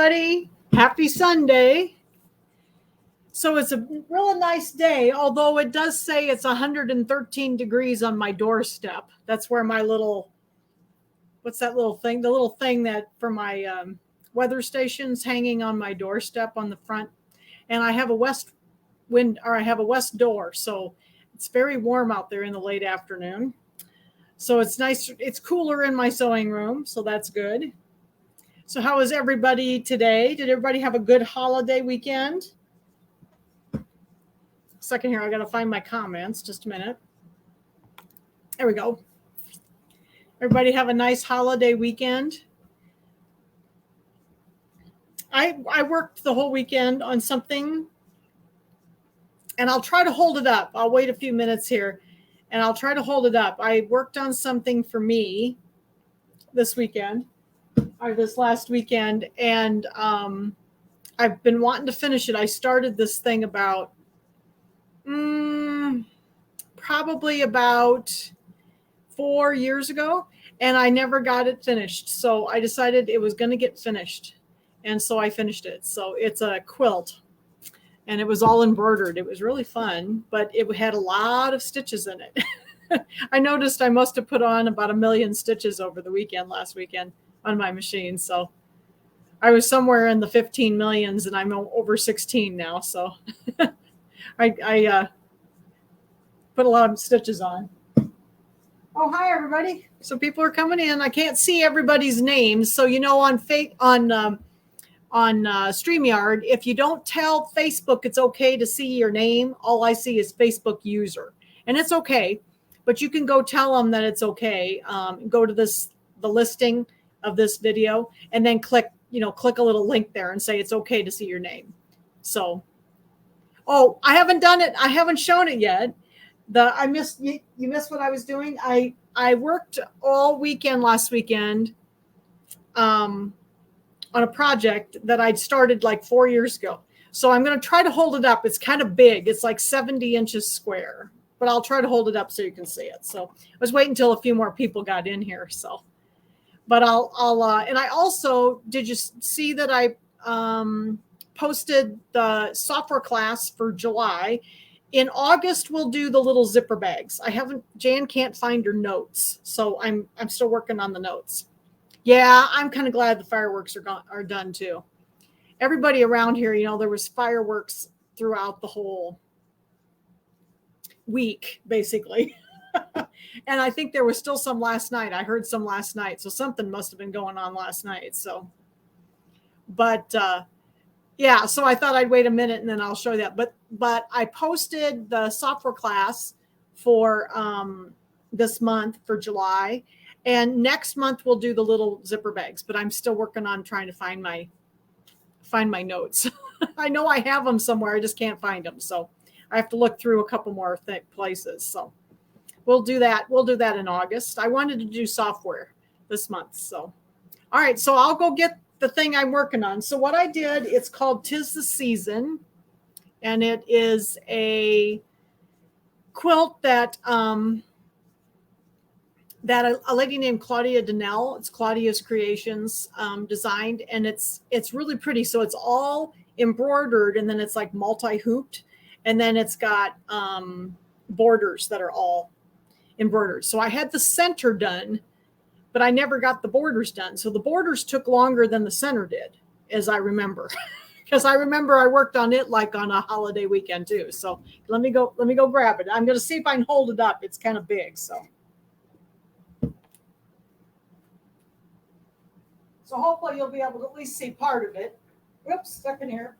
everybody. Happy Sunday. So it's a really nice day, although it does say it's 113 degrees on my doorstep. That's where my little, what's that little thing? The little thing that for my weather station's hanging on my doorstep on the front. And I have a west door. So it's very warm out there in the late afternoon. So it's nice. It's cooler in my sewing room. So that's good. So how is everybody today? Did everybody have a good holiday weekend? Second here, I got to find my comments. Just a minute. There we go. Everybody have a nice holiday weekend. I worked the whole weekend on something, and I'll try to hold it up. I'll wait a few minutes here, and I'll try to hold it up. I worked on something for me this weekend. Or this last weekend, and I've been wanting to finish it. I started this thing about probably about 4 years ago, and I never got it finished. So I decided it was going to get finished, and so I finished it. So it's a quilt, and it was all embroidered. It was really fun, but it had a lot of stitches in it. I noticed I must have put on about 1 million stitches over the last weekend on my machine. So I was somewhere in the 15 millions, and I'm over 16 now. So I put a lot of stitches on. Oh, hi everybody. So people are coming in. I can't see everybody's names. So, on StreamYard, if you don't tell Facebook it's okay to see your name, all I see is Facebook user, and it's okay, but you can go tell them that it's okay. Go to the listing of this video, and then click a little link there and say it's okay to see your name. So, oh, I haven't done it. I haven't shown it yet. You missed what I was doing. I worked all weekend last weekend on a project that I'd started like 4 years ago. So I'm going to try to hold it up. It's kind of big. It's like 70 inches square, but I'll try to hold it up so you can see it. So I was waiting until a few more people got in here. So. But and I also, did you see that I posted the software class for July? In August, we'll do the little zipper bags. Jan can't find her notes, so I'm still working on the notes. Yeah, I'm kind of glad the fireworks are done too. Everybody around here, there was fireworks throughout the whole week, basically. And I think there was still some last night. I heard some last night. So something must have been going on last night. So, but yeah, so I thought I'd wait a minute and then I'll show that. But I posted the software class for this month for July. And next month we'll do the little zipper bags. But I'm still working on trying to find my notes. I know I have them somewhere. I just can't find them. So I have to look through a couple more places. So. We'll do that. We'll do that in August. I wanted to do software this month. So, all right. So I'll go get the thing I'm working on. So what I did, it's called 'Tis the Season. And it is a quilt that a lady named Claudia Donnell, it's Claudia's Creations, designed. And it's really pretty. So it's all embroidered, and then it's like multi-hooped. And then it's got borders that are all embroidered. So I had the center done, but I never got the borders done. So the borders took longer than the center did, as I remember, because I remember I worked on it like on a holiday weekend too. So let me go grab it. I'm going to see if I can hold it up. It's kind of big. So hopefully you'll be able to at least see part of it. Whoops, stuck in here.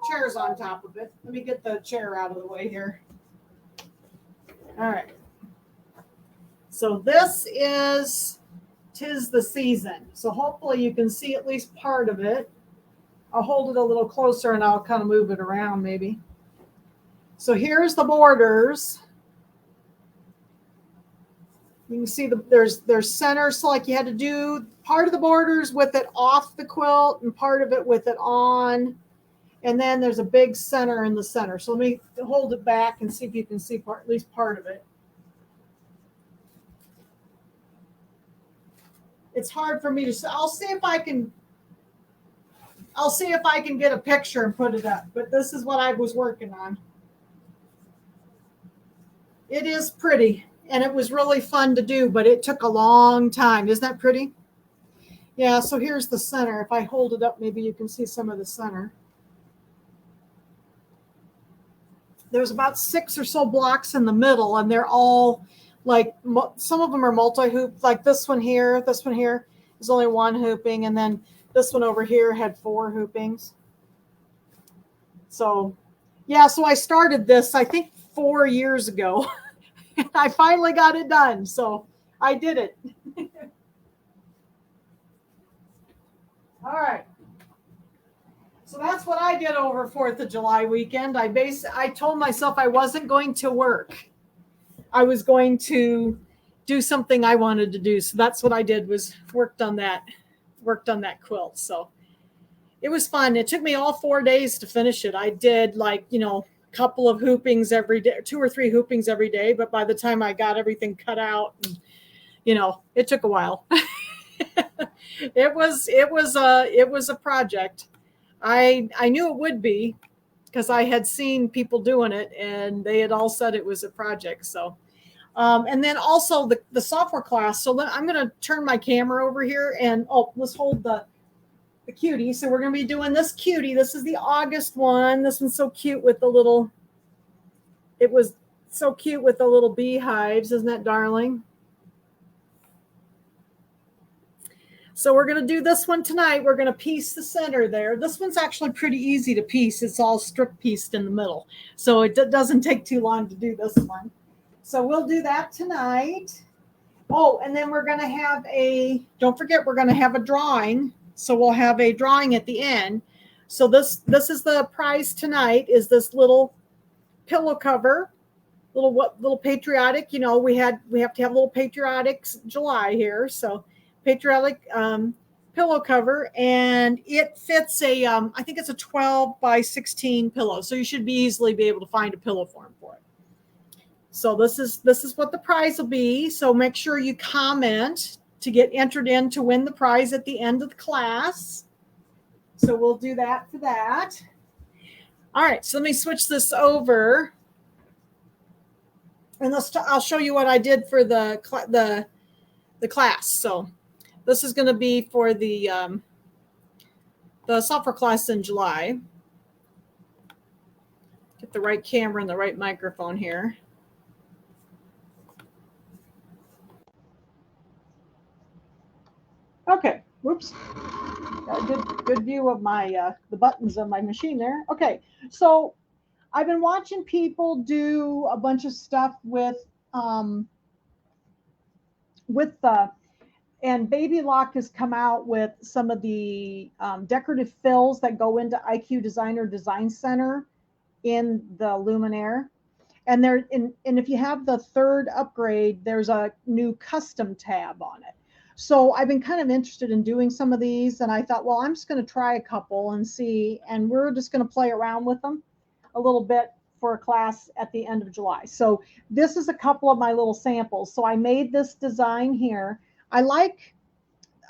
Chair's on top of it. Let me get the chair out of the way here. All right. So this is 'Tis the Season. So hopefully you can see at least part of it. I'll hold it a little closer and I'll kind of move it around maybe. So here's the borders. You can see there's center. So like you had to do part of the borders with it off the quilt and part of it with it on. And then there's a big center in the center. So let me hold it back and see if you can see at least part of it. It's hard for me to, I'll see if I can I'll see if I can get a picture and put it up, but this is what I was working on. It is pretty, and it was really fun to do, but it took a long time. Isn't that pretty? Yeah, so here's the center. If I hold it up, maybe you can see some of the center. There's about 6 or so blocks in the middle, and they're all like, some of them are multi-hoop, like this one here is only 1 hooping, and then this one over here had 4 hoopings. So yeah, so I started this, I think 4 years ago, and I finally got it done. So I did it. All right. So that's what I did over 4th of July weekend. I told myself I wasn't going to work. I was going to do something I wanted to do. So that's what I did, was worked on that quilt. So it was fun. It took me all 4 days to finish it. I did, like, a couple of hoopings every day, 2 or 3 hoopings every day. But by the time I got everything cut out, and, it took a while. It was a project. I knew it would be, because I had seen people doing it, and they had all said it was a project. So, and then also the software class. So I'm going to turn my camera over here, and let's hold the cutie. So we're going to be doing this cutie. This is the August one. This one's so cute with the little. It was so cute with the little beehives. Isn't that darling? So we're going to do this one tonight. We're going to piece the center there. This one's actually pretty easy to piece. It's all strip pieced in the middle. So it doesn't take too long to do this one. So we'll do that tonight. Oh, and then we're going to have don't forget, we're going to have a drawing. So we'll have a drawing at the end. So this is the prize tonight, is this little pillow cover, little patriotic. We have to have a little patriotic July here. So patriotic pillow cover, and it fits I think it's a 12 by 16 pillow, so you should easily be able to find a pillow form for it. So this is what the prize will be. So make sure you comment to get entered in to win the prize at the end of the class. So we'll do that for that. All right, so let me switch this over, and I'll show you what I did for the class. So this is going to be for the software class in July. Get the right camera and the right microphone here. Okay, whoops. Got a good view of my the buttons on my machine there. Okay, so I've been watching people do a bunch of stuff with and Baby Lock has come out with some of the decorative fills that go into IQ Designer Design Center in the Luminaire. And if you have the 3rd upgrade, there's a new custom tab on it. So I've been kind of interested in doing some of these, and I thought, well, I'm just going to try a couple and see, and we're just going to play around with them a little bit for a class at the end of July. So this is a couple of my little samples. So I made this design here. I like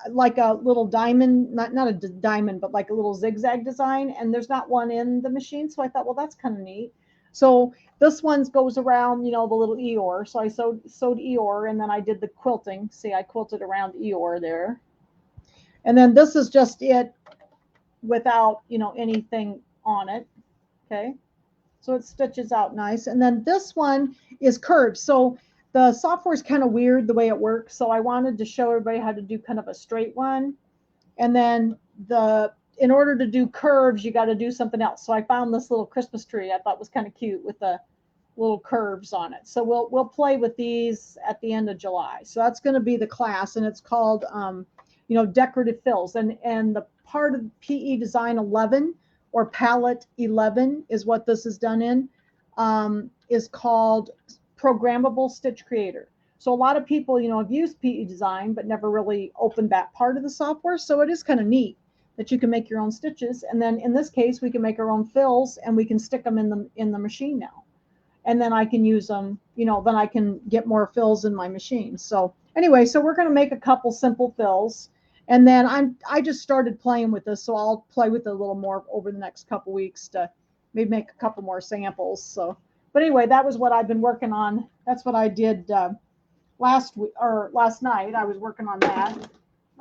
a little diamond, not a diamond, but like a little zigzag design, and there's not one in the machine. So I thought, well, that's kind of neat. So this one goes around, the little Eeyore. So I sewed Eeyore, and then I did the quilting. See, I quilted around Eeyore there. And then this is just it without, anything on it. Okay. So it stitches out nice. And then this one is curved. So the software is kind of weird the way it works. So I wanted to show everybody how to do kind of a straight one. And then in order to do curves, you got to do something else. So I found this little Christmas tree I thought was kind of cute with the little curves on it. So we'll play with these at the end of July. So that's going to be the class, and it's called decorative fills. And the part of PE Design 11 or Palette 11 is what this is done in, is called Programmable Stitch Creator. So a lot of people, have used PE Design but never really opened that part of the software. So it is kind of neat that you can make your own stitches. And then in this case, we can make our own fills, and we can stick them in the machine now. And then I can use them, then I can get more fills in my machine. So anyway, so we're going to make a couple simple fills. And then I just started playing with this, so I'll play with it a little more over the next couple weeks to maybe make a couple more samples. So, but anyway, that was what I've been working on. That's what I did last night. I was working on that.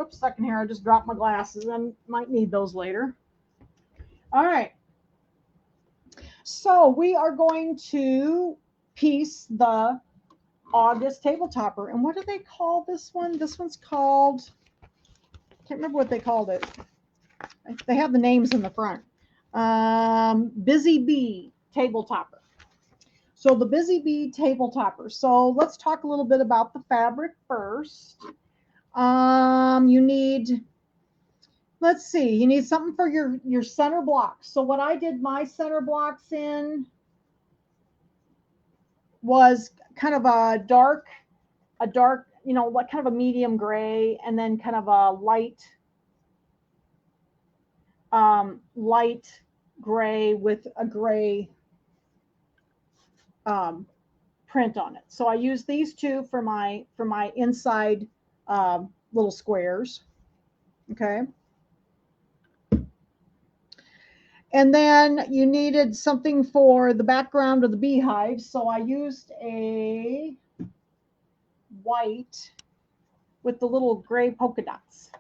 Oops, second here, I just dropped my glasses. I might need those later. All right. So we are going to piece the August table topper. And what do they call this one? This one's called, can't remember what they called it. They have the names in the front. Busy Bee table topper. So the Busy Bee table topper. So let's talk a little bit about the fabric first. You need, let's see, you need something for your center blocks. So what I did my center blocks in was kind of a dark, you know, like kind of a medium gray, and then kind of a light gray with a gray print on it. So I use these two for my inside little squares. Okay. And then you needed something for the background of the beehive. So I used a white with the little gray polka dots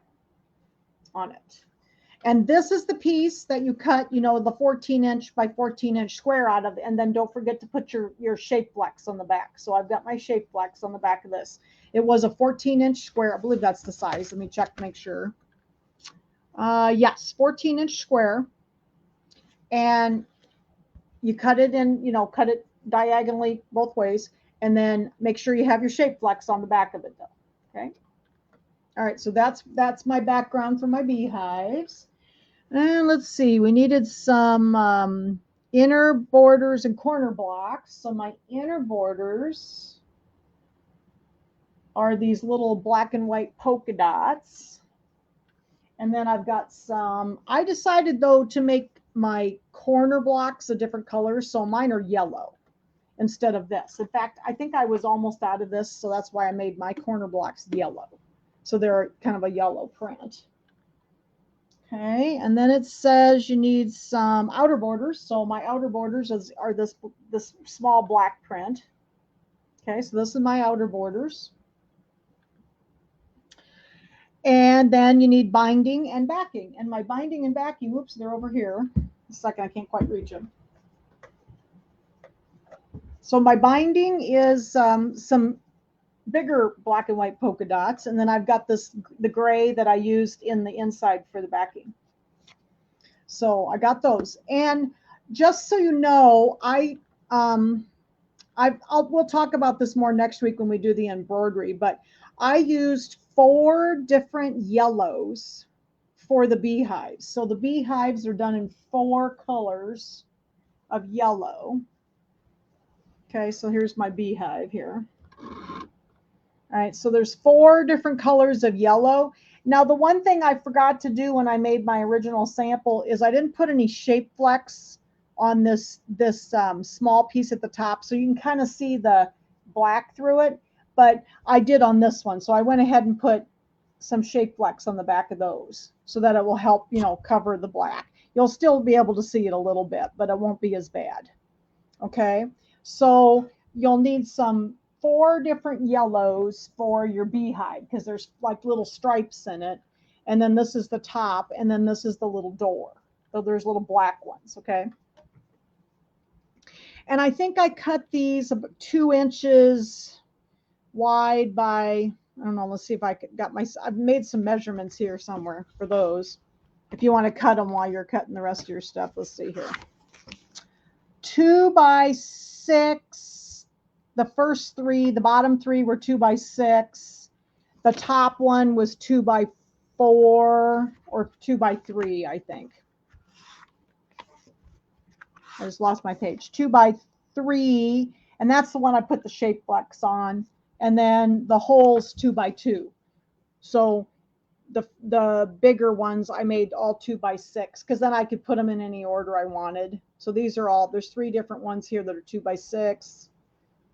on it. And this is the piece that you cut, you know, the 14-inch by 14-inch square out of, and then don't forget to put your shape flex on the back. So I've got my shape flex on the back of this. It was a 14-inch square. I believe that's the size. Let me check to make sure. Yes, 14-inch square. And you cut it in, you know, cut it diagonally both ways, and then make sure you have your shape flex on the back of it though. Okay. All right, so that's my background for my beehives. And let's see, we needed some inner borders and corner blocks. So my inner borders are these little black and white polka dots. And then I've got some, I decided though to make my corner blocks a different color. So mine are yellow instead of this. In fact, I think I was almost out of this. So that's why I made my corner blocks yellow. So they're kind of a yellow print. Okay, and then it says you need some outer borders. So my outer borders are this small black print. Okay, so this is my outer borders. And then you need binding and backing. And my binding and backing, whoops, they're over here. A second, I can't quite reach them. So my binding is some bigger black and white polka dots, and then I've got the gray that I used in the inside for the backing. So I got those. And just so you know, we'll talk about this more next week when we do the embroidery, but I used 4 different yellows for the beehives. So the beehives are done in 4 colors of yellow. Okay, so here's my beehive here. All right, so there's 4 different colors of yellow. Now, the one thing I forgot to do when I made my original sample is I didn't put any shape flex on this small piece at the top, so you can kind of see the black through it, but I did on this one. So I went ahead and put some shape flex on the back of those so that it will help, you know, cover the black. You'll still be able to see it a little bit, but it won't be as bad. Okay, so you'll need some 4 different yellows for your beehive because there's like little stripes in it. And then this is the top, and then this is the little door. So there's little black ones, okay? And I think I cut these about 2 inches wide by, I don't know, let's see if I got I've made some measurements here somewhere for those. If you want to cut them while you're cutting the rest of your stuff, let's see here. 2 by 6. The first 3, the bottom 3 were 2 by 6. The top one was 2 by 4 or 2 by 3, I think. I just lost my page. 2 by 3, and that's the one I put the shape flex on. And then the holes 2 by 2. So the bigger ones I made all 2 by 6 because then I could put them in any order I wanted. So these are all, there's 3 different ones here that are 2 by 6.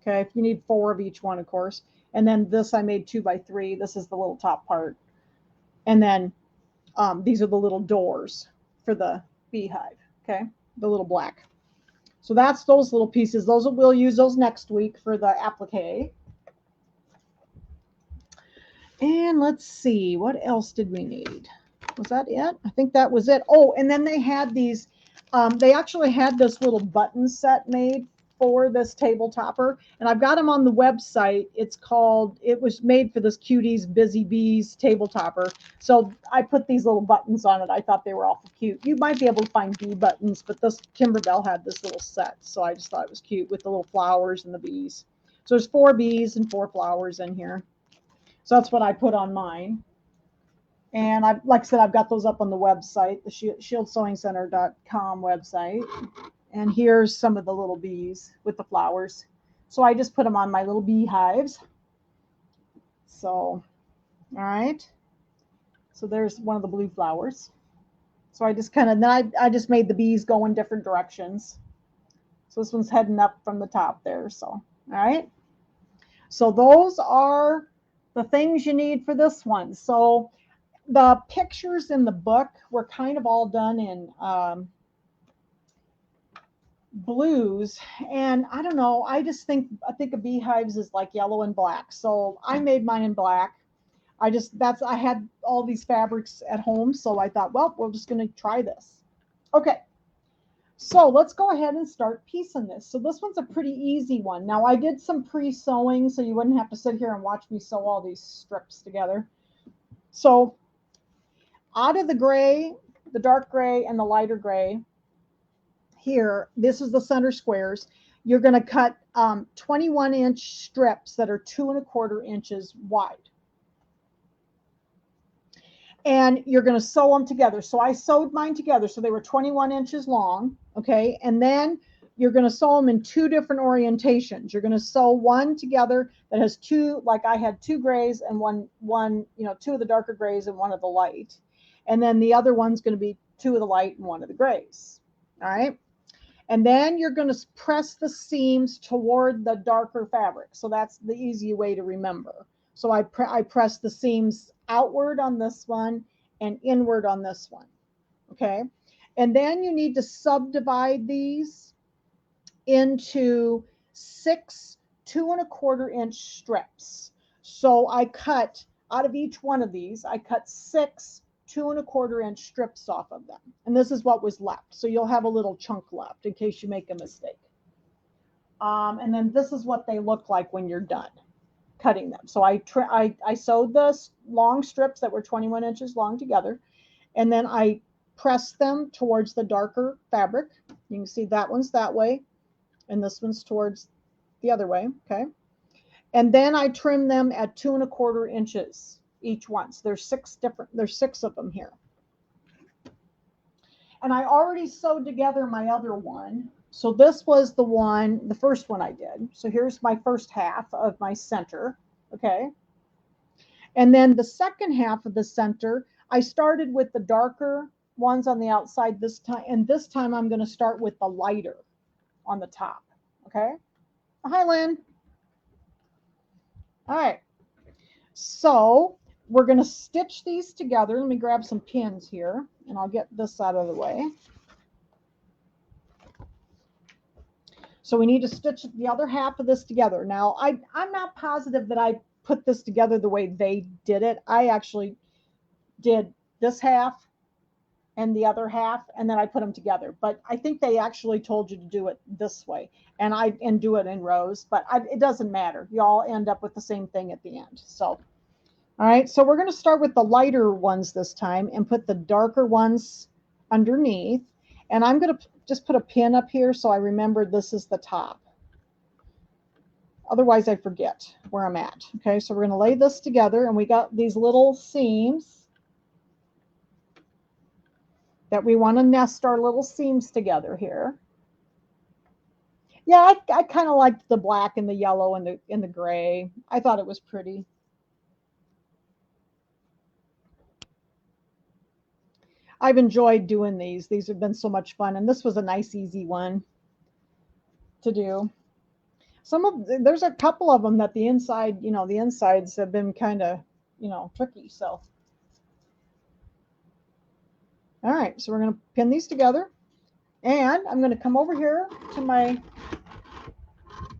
Okay, if you need 4 of each one, of course. And then this I made 2 by 3. This is the little top part. And then these are the little doors for the beehive, okay? The little black. So that's those little pieces. We'll use those next week for the applique. And let's see, what else did we need? Was that it? I think that was it. Oh, and then they had these, they actually had this little button set made for this table topper, and I've got them on the website. It was made for this Cutie's Busy Bees table topper. So I put these little buttons on it. I thought they were awful cute. You might be able to find bee buttons, but this Kimberbell had this little set, so I just thought it was cute with the little flowers and the bees. So there's 4 bees and 4 flowers in here. So that's what I put on mine. And like I said, I've got those up on the website, the shieldsewingcenter.com website. And here's some of the little bees with the flowers. So I just put them on my little beehives. So, all right. So there's one of the blue flowers. So I just then I just made the bees go in different directions. So this one's heading up from the top there. So, all right. So those are the things you need for this one. So the pictures in the book were kind of all done in blues, and I don't know, I think of beehives is like yellow and black. So I made mine in black. I had all these fabrics at home, so I thought, well, we're just going to try this. Okay. So let's go ahead and start piecing this. So this one's a pretty easy one. Now I did some pre-sewing so you wouldn't have to sit here and watch me sew all these strips together. So out of the gray, the dark gray and the lighter gray here, this is the center squares. You're going to cut 21-inch strips that are 2 1/4 inches wide. And you're going to sew them together. So I sewed mine together. So they were 21 inches long. Okay. And then you're going to sew them in 2 different orientations. You're going to sew one together that has 2, like I had 2 grays and one, 2 of the darker grays and 1 of the light. And then the other one's going to be 2 of the light and 1 of the grays. All right. And then you're going to press the seams toward the darker fabric. So that's the easy way to remember. So I press the seams outward on this one and inward on this one. Okay. And then you need to subdivide these into 6 2 1/4 inch strips. So I cut out of each one of these, I cut 6 2 1/4 inch strips off of them. And this is what was left. So you'll have a little chunk left in case you make a mistake. And then this is what they look like when you're done cutting them. So I sewed the long strips that were 21 inches long together, and then I pressed them towards the darker fabric. You can see that one's that way, and this one's towards the other way. Okay. And then I trimmed them at 2 1/4 inches each one. So there's 6 of them here. And I already sewed together my other one. So this was the first one I did. So here's my first half of my center. Okay. And then the second half of the center, I started with the darker ones on the outside this time. And this time I'm going to start with the lighter on the top. Okay. Hi, Lynn. All right. So we're going to stitch these together. Let me grab some pins here and I'll get this out of the way. So we need to stitch the other half of this together. Now, I'm not positive that I put this together the way they did it. I actually did this half and the other half, and then I put them together. But I think they actually told you to do it this way, and do it in rows. But it doesn't matter. You all end up with the same thing at the end. So, all right. So we're going to start with the lighter ones this time and put the darker ones underneath. And I'm going to just put a pin up here so I remember this is the top. Otherwise, I forget where I'm at. Okay, so we're going to lay this together, and we got these little seams that we want to nest our little seams together here. Yeah, I kind of liked the black and the yellow and the gray. I thought it was pretty. I've enjoyed doing these. These have been so much fun, and this was a nice, easy one to do. There's a couple of them that the insides have been kind of, tricky. So, All right, so we're going to pin these together, and I'm going to come over here to my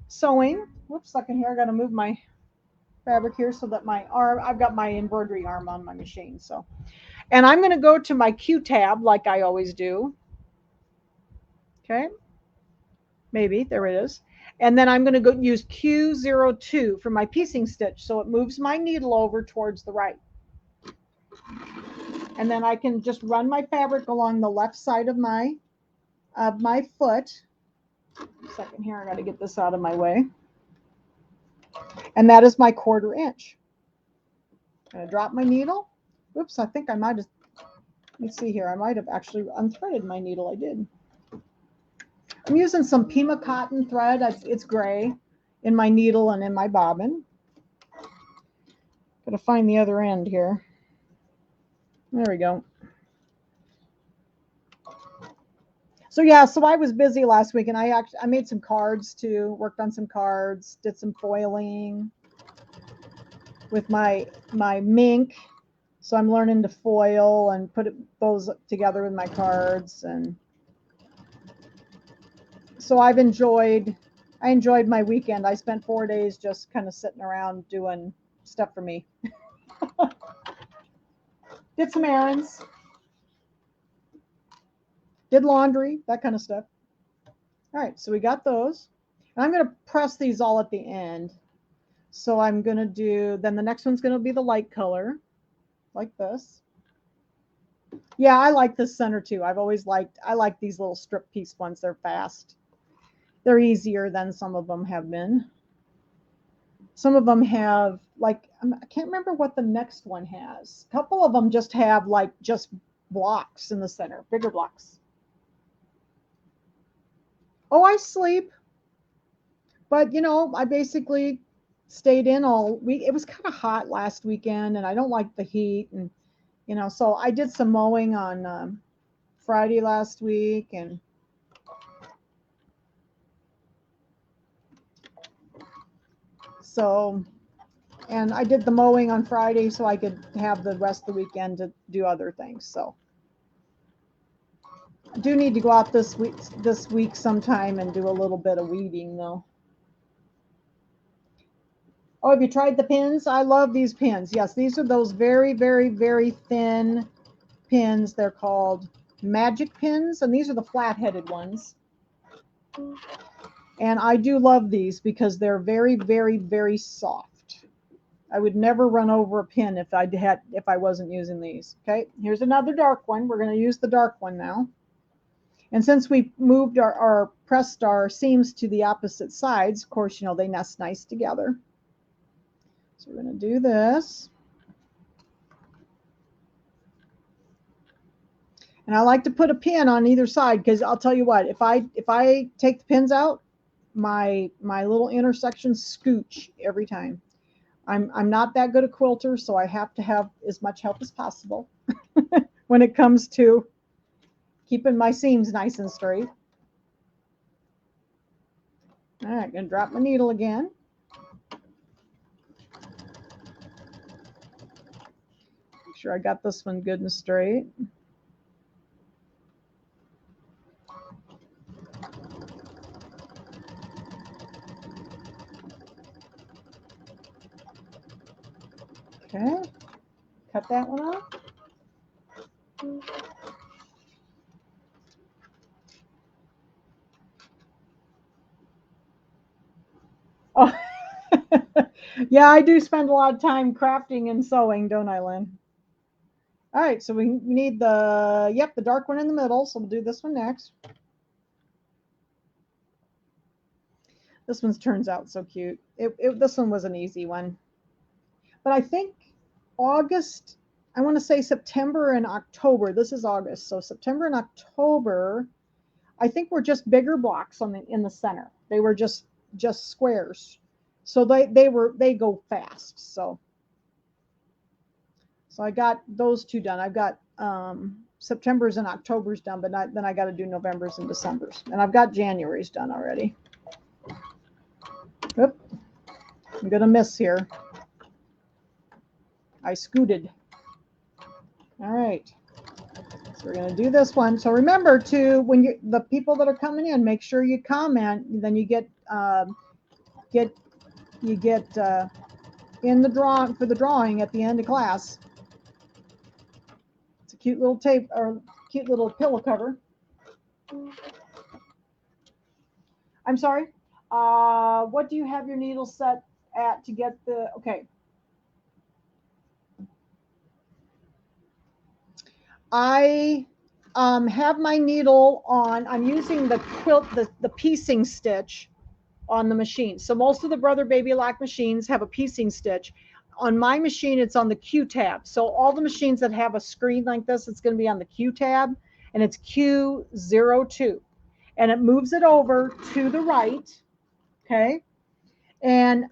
sewing. Whoops, second here. I got to move my fabric here so that my arm, I've got my embroidery arm on my machine. So, and I'm going to go to my Q tab like I always do. Okay, maybe there it is. And then I'm going to go use Q02 for my piecing stitch. So it moves my needle over towards the right. And then I can just run my fabric along the left side of my foot. Second here, I got to get this out of my way. And that is my 1/4 inch. I'm going to drop my needle. Oops, I think I might have, let me see here. I might have actually unthreaded my needle. I did. I'm using some Pima cotton thread. It's gray in my needle and in my bobbin. Got to find the other end here. There we go. So yeah, so I was busy last week, and I made some cards too, worked on some cards, did some foiling with my mink. So I'm learning to foil and put those together with my cards, and so I enjoyed my weekend. I spent 4 days just kind of sitting around doing stuff for me. Did some errands. Did laundry, that kind of stuff. All right, so we got those. And I'm going to press these all at the end. So I'm going to do, then the next one's going to be the light color, like this. Yeah, I like this center too. I like these little strip piece ones. They're fast. They're easier than some of them have been. Some of them have, like, I can't remember what the next one has. A couple of them just have like just blocks in the center, bigger blocks. Oh, I sleep. But, you know, I basically stayed in all week. It was kind of hot last weekend, and I don't like the heat. And, you know, so I did some mowing on Friday last week. And so, and I did the mowing on Friday so I could have the rest of the weekend to do other things. So I do need to go out this week sometime and do a little bit of weeding though. Oh, have you tried the pins? I love these pins. Yes, these are those very, very, very thin pins. They're called magic pins, and these are the flat-headed ones. And I do love these because they're very, very, very soft. I would never run over a pin if I wasn't using these. Okay, here's another dark one. We're going to use the dark one now. And since we moved pressed our seams to the opposite sides, of course, you know, they nest nice together. So we're going to do this. And I like to put a pin on either side because I'll tell you what, if I take the pins out, my little intersections scooch every time. I'm not that good a quilter, so I have to have as much help as possible when it comes to keeping my seams nice and straight. All right, gonna drop my needle again. Make sure I got this one good and straight. Okay, cut that one off. Oh, yeah, I do spend a lot of time crafting and sewing, don't I, Lynn? All right, so we need the dark one in the middle, so we'll do this one next. This one turns out so cute. This one was an easy one. But I think August, I want to say September and October. This is August, so September and October, I think were just bigger blocks in the center. They were just squares. So they go fast. So I got those two done. I've got September's and October's done, but then I got to do November's and December's. And I've got January's done already. Oop, I'm going to miss here. I scooted. All right. So We're going to do this one. So remember to, when you, the people that are coming in, make sure you comment. Then you get in the drawing for the drawing at the end of class. It's a cute little tape or cute little pillow cover. I'm sorry. What do you have your needle set at to get the, okay. I have my needle on, I'm using the quilt, the piecing stitch on the machine. So most of the Brother Baby Lock machines have a piecing stitch. On my machine, it's on the Q tab. So all the machines that have a screen like this, it's going to be on the Q tab, and it's Q02. And it moves it over to the right, okay? And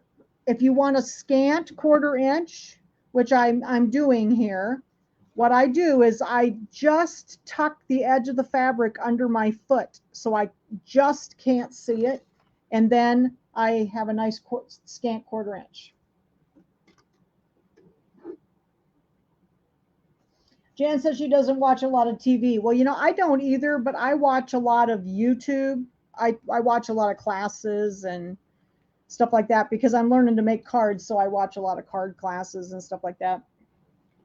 if you want a scant 1/4 inch, which I'm doing here, what I do is I just tuck the edge of the fabric under my foot so I just can't see it. And then I have a nice scant 1/4 inch. Jan says she doesn't watch a lot of TV. Well, you know, I don't either, but I watch a lot of YouTube. I watch a lot of classes and stuff like that because I'm learning to make cards. So I watch a lot of card classes and stuff like that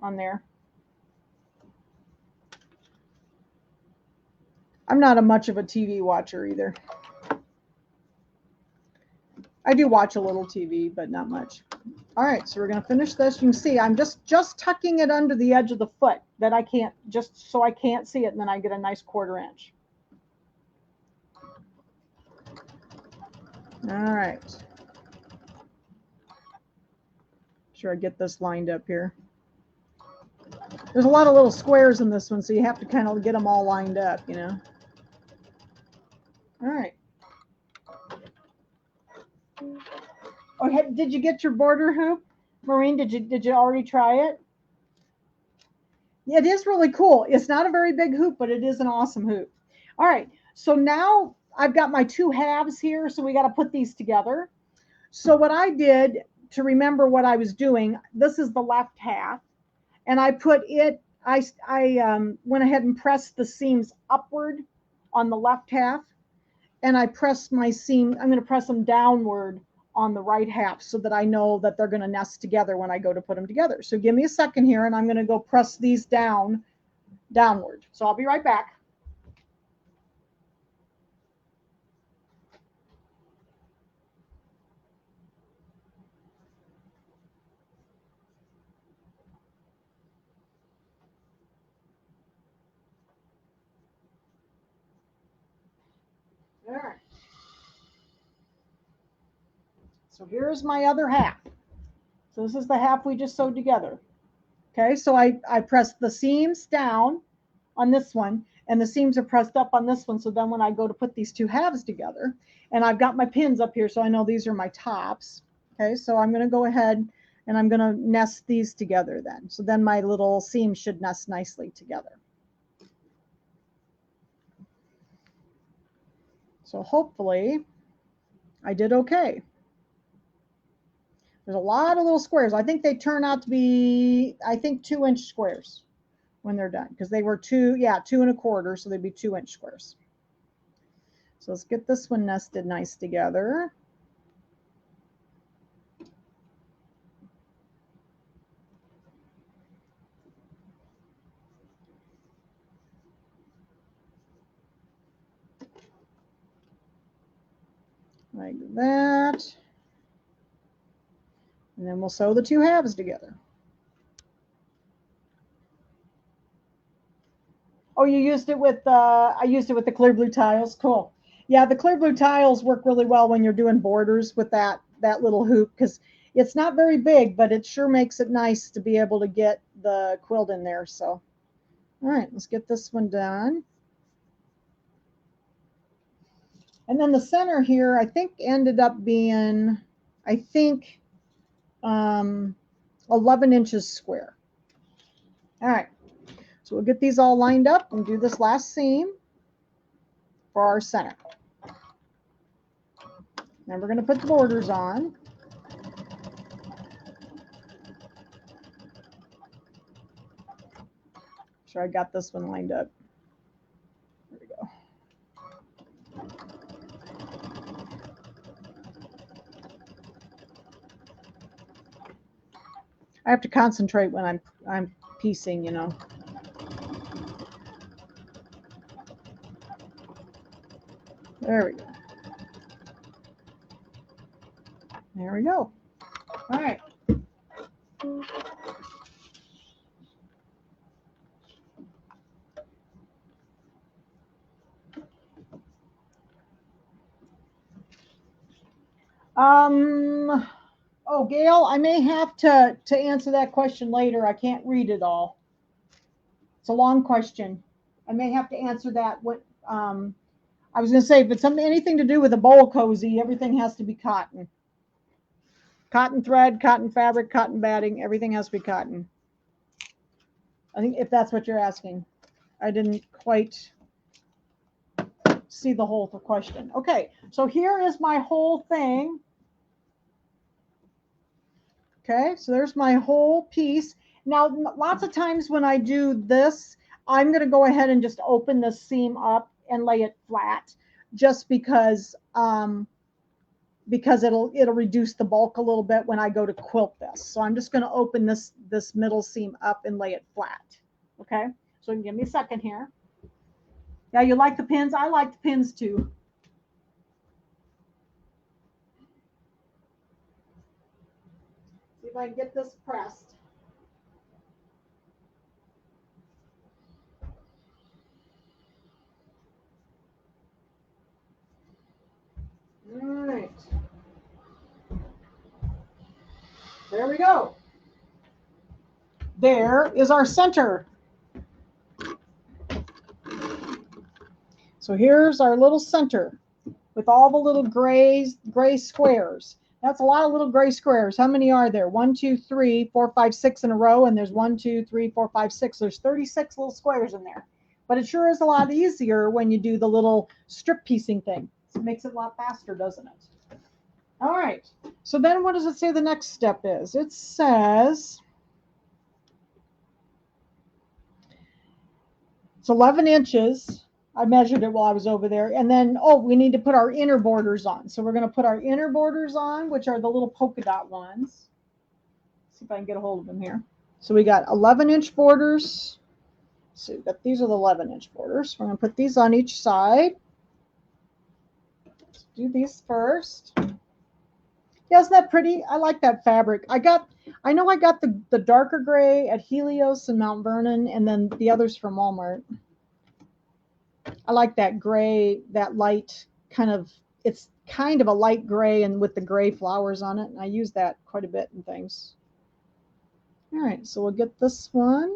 on there. I'm not much of a TV watcher either. I do watch a little TV, but not much. All right, so we're going to finish this. You can see I'm just tucking it under the edge of the foot that I can't, just so I can't see it, and then I get a nice 1/4 inch. All right. Sure, I get this lined up here. There's a lot of little squares in this one, so you have to kind of get them all lined up, you know. All right. Oh, did you get your border hoop, Maureen? Did you already try it? It is really cool. It's not a very big hoop, but it is an awesome hoop. All right. So now I've got my 2 halves here, so we got to put these together. So what I did to remember what I was doing, this is the left half, and I put it. I went ahead and pressed the seams upward on the left half, and I pressed my seam. I'm going to press them downward on the right half so that I know that they're going to nest together when I go to put them together. So give me a second here, and I'm going to go press these downward. So I'll be right back. All right. So here's my other half. So this is the half we just sewed together. Okay, so I pressed the seams down on this one, and the seams are pressed up on this one. So then when I go to put these 2 halves together, and I've got my pins up here, so I know these are my tops. Okay, so I'm going to go ahead and I'm going to nest these together then. So then my little seam should nest nicely together. So hopefully I did okay. There's a lot of little squares. I think they turn out to be, I think 2-inch squares when they're done, because they were 2 1/4, so they'd be 2-inch squares. So let's get this one nested nice together. Like that. And then we'll sew the 2 halves together. Oh, you used it with, I used it with the clear blue tiles. Cool. Yeah, the clear blue tiles work really well when you're doing borders with that little hoop, because it's not very big, but it sure makes it nice to be able to get the quilt in there. So, all right, let's get this one done. And then the center here, I think ended up being, I think, 11 inches square. All right, so we'll get these all lined up and do this last seam for our center. Then we're going to put the borders on. sure I got this one lined up. There we go. I have to concentrate when I'm piecing, you know. There we go. There we go. All right. Oh, Gail, I may have to answer that question later. I can't read it all. It's a long question. I may have to answer that. What I was going to say, if it's anything to do with a bowl cozy, everything has to be cotton. Cotton thread, cotton fabric, cotton batting, everything has to be cotton. I think if that's what you're asking. I didn't quite see the whole question. Okay, so here is my whole thing. Okay, so there's my whole piece. Now, lots of times when I do this, I'm going to go ahead and just open the seam up and lay it flat, just because it'll reduce the bulk a little bit when I go to quilt this. So I'm just going to open this middle seam up and lay it flat. Okay, so give me a second here. Yeah, you like the pins? I like the pins too. See if I can get this pressed. All right. There we go. There is our center. So here's our little center with all the little gray squares. That's a lot of little gray squares. How many are there? 1, 2, 3, 4, 5, 6 in a row, and there's 1, 2, 3, 4, 5, 6. There's 36 little squares in there. But it sure is a lot easier when you do the little strip piecing thing. It makes it a lot faster, doesn't it? All right. So then what does it say the next step is? It says it's 11 inches. I measured it while I was over there. And then, oh, we need to put our inner borders on. So we're going to put our inner borders on, which are the little polka dot ones. Let's see if I can get a hold of them here. So we got 11-inch borders. So these are the 11-inch borders. We're going to put these on each side. Let's do these first. Yeah, isn't that pretty? I like that fabric. I know I got the darker gray at Helios and Mount Vernon, and then the others from Walmart. I like that gray, that light kind of, it's kind of a light gray and with the gray flowers on it. And I use that quite a bit in things. All right, so we'll get this one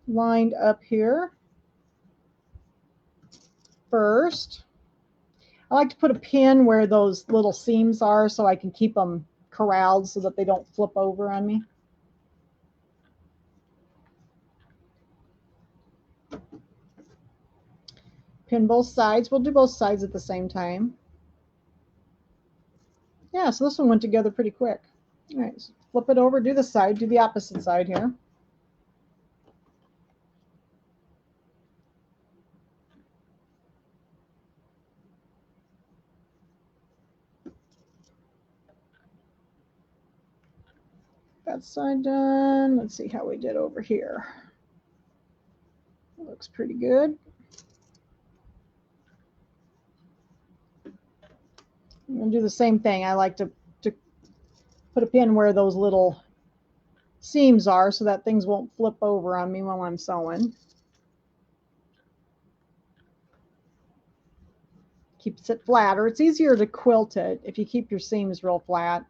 lined up here first. I like to put a pin where those little seams are so I can keep them corralled so that they don't flip over on me. Pin both sides. We'll do both sides at the same time. Yeah, so this one went together pretty quick. All right, so flip it over, do the side, do the opposite side here. That side done. Let's see how we did over here. It looks pretty good. I'm going to do the same thing. I like to put a pin where those little seams are so that things won't flip over on me while I'm sewing. Keeps it flatter. It's easier to quilt it if you keep your seams real flat.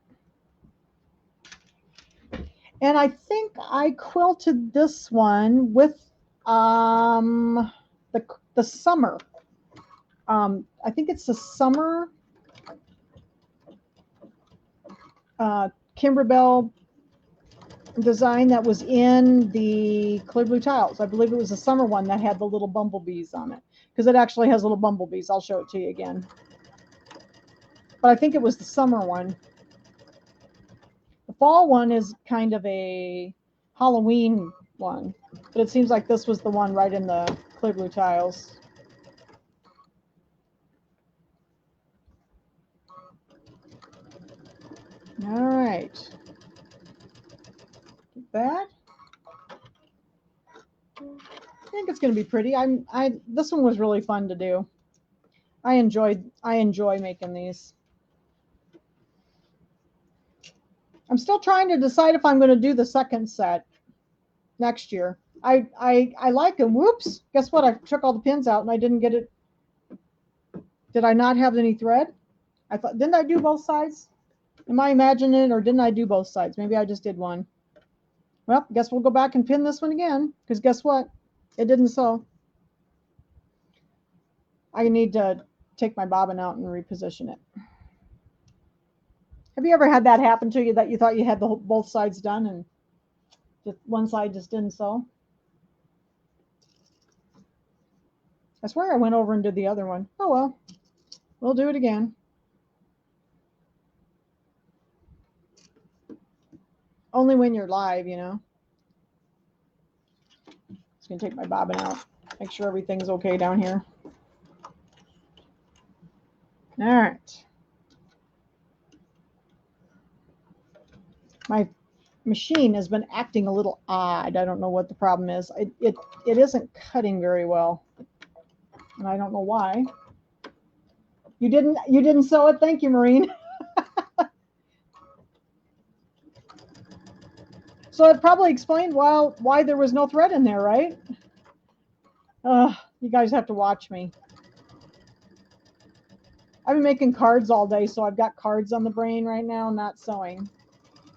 And I think I quilted this one with the summer. I think it's the summer Kimberbell design that was in the Clear Blue Tiles. I believe it was the summer one that had the little bumblebees on it, because it actually has little bumblebees. I'll show it to you again. But I think it was the summer one. The fall one is kind of a Halloween one, but it seems like this was the one right in the clear blue tiles. All right, get that. I think it's going to be pretty. This one was really fun to do. I enjoy making these. I'm still trying to decide if I'm going to do the second set next year. I like them. Whoops! Guess what? I took all the pins out and I didn't get it. Did I not have any thread? I thought, didn't I do both sides? Am I imagining it, or didn't I do both sides? Maybe I just did one. Well, guess we'll go back and pin this one again, because guess what? It didn't sew. I need to take my bobbin out and reposition it. Have you ever had that happen to you, that you thought you had both sides done and just one side just didn't sew? I swear I went over and did the other one. Oh well, we'll do it again. Only when you're live, you know. Just gonna take my bobbin out, make sure everything's okay down here. All right. My machine has been acting a little odd. I don't know what the problem is. It isn't cutting very well, and I don't know why. You didn't sew it? Thank you, Maureen. So it probably explained why there was no thread in there, right? You guys have to watch me. I've been making cards all day, so I've got cards on the brain right now, not sewing.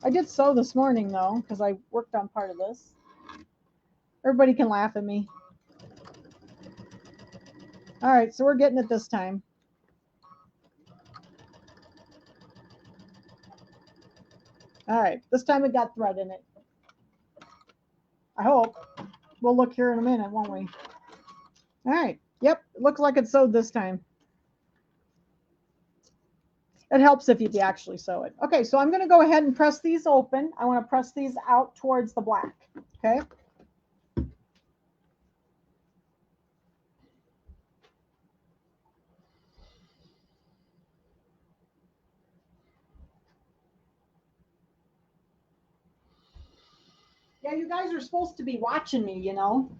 I did sew this morning, though, because I worked on part of this. Everybody can laugh at me. All right, so we're getting it this time. All right, this time it got thread in it. I hope. We'll look here in a minute, won't we? All right, yep, it looks like it's sewed this time. It helps if you actually sew it. Okay, so I'm going to go ahead and press these open. I want to press these out towards the black. Okay. Yeah, you guys are supposed to be watching me, you know.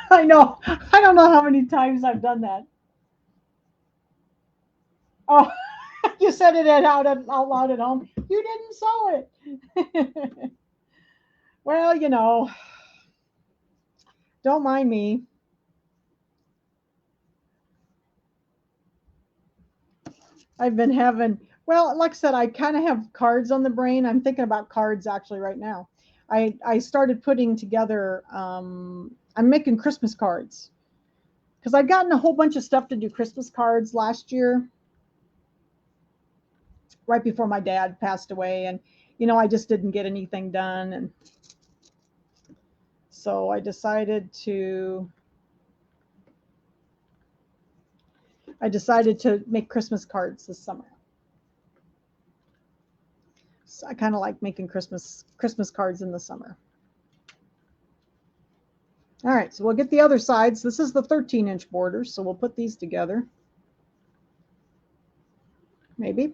I know. I don't know how many times I've done that. Oh, you said it out loud at home. You didn't sew it. Well, you know, don't mind me. I've been having, well, like I said, I kind of have cards on the brain. I'm thinking about cards actually right now. I started putting together, I'm making Christmas cards, because I'd gotten a whole bunch of stuff to do Christmas cards last year, right before my dad passed away. And, you know, I just didn't get anything done. And so I decided to make Christmas cards this summer. So I kind of like making Christmas cards in the summer. All right, so we'll get the other sides. This is the 13-inch border, so we'll put these together. Maybe.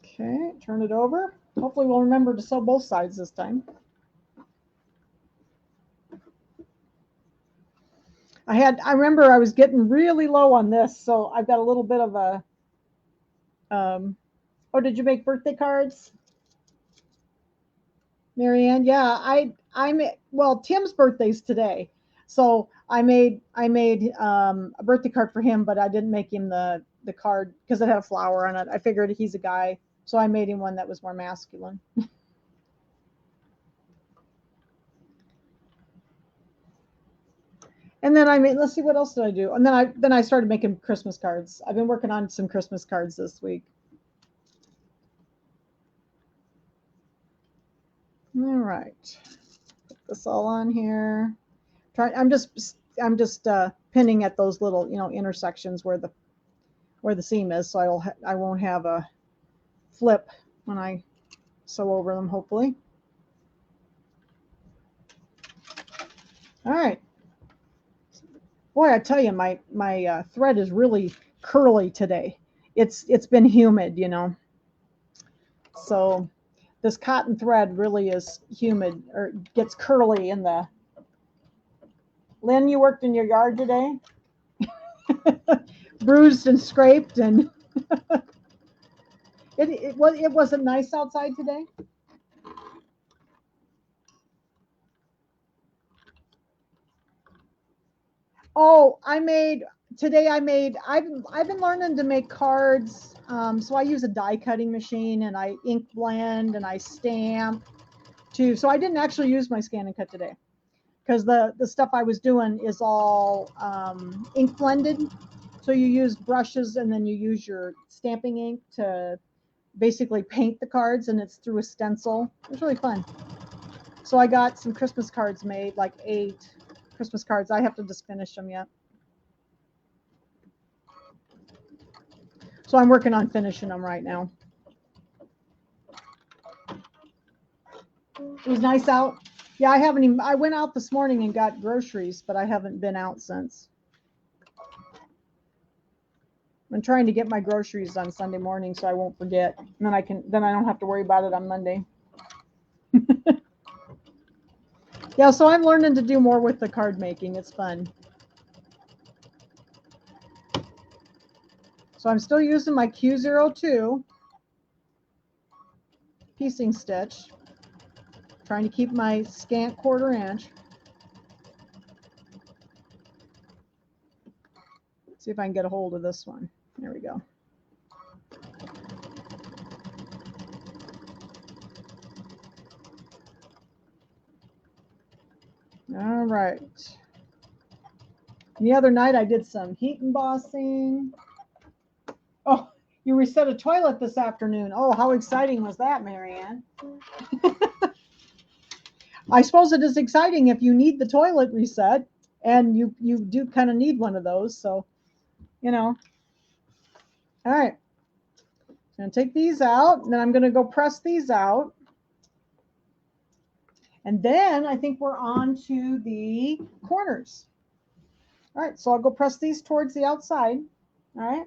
Okay, turn it over. Hopefully we'll remember to sew both sides this time. I remember I was getting really low on this, so I've got a little bit of a, oh, did you make birthday cards? Marianne? Yeah, well, Tim's birthday's today. So I made a birthday card for him, but I didn't make him the card because it had a flower on it. I figured he's a guy, so I made him one that was more masculine. And then let's see, what else did I do? And then I started making Christmas cards. I've been working on some Christmas cards this week. All right, put this all on here. I'm just pinning at those little, you know, intersections where the seam is, so I won't have a flip when I sew over them, hopefully. All right. Boy, I tell you, my thread is really curly today. It's been humid, you know. So this cotton thread really is humid, or gets curly in the. Lynn, you worked in your yard today? Bruised and scraped, and it wasn't nice outside today. Oh, I've been learning to make cards. So I use a die cutting machine, and I ink blend, and I stamp too. So I didn't actually use my scan and cut today, because the stuff I was doing is all ink blended. So you use brushes, and then you use your stamping ink to basically paint the cards, and it's through a stencil. It was really fun. So I got some Christmas cards made, like 8 Christmas cards. I have to just finish them yet. So I'm working on finishing them right now. It was nice out. Yeah, I went out this morning and got groceries, but I haven't been out since. I'm trying to get my groceries on Sunday morning so I won't forget. And then I don't have to worry about it on Monday. Yeah, so I'm learning to do more with the card making. It's fun. So I'm still using my Q02 piecing stitch, trying to keep my scant 1/4 inch. See if I can get a hold of this one. There we go. All right. The other night I did some heat embossing. Oh, you reset a toilet this afternoon. Oh, how exciting was that, Marianne? I suppose it is exciting if you need the toilet reset, and you do kind of need one of those. So, you know. All right. I'm going to take these out, and then I'm going to go press these out. And then I think we're on to the corners. All right, so I'll go press these towards the outside. All right.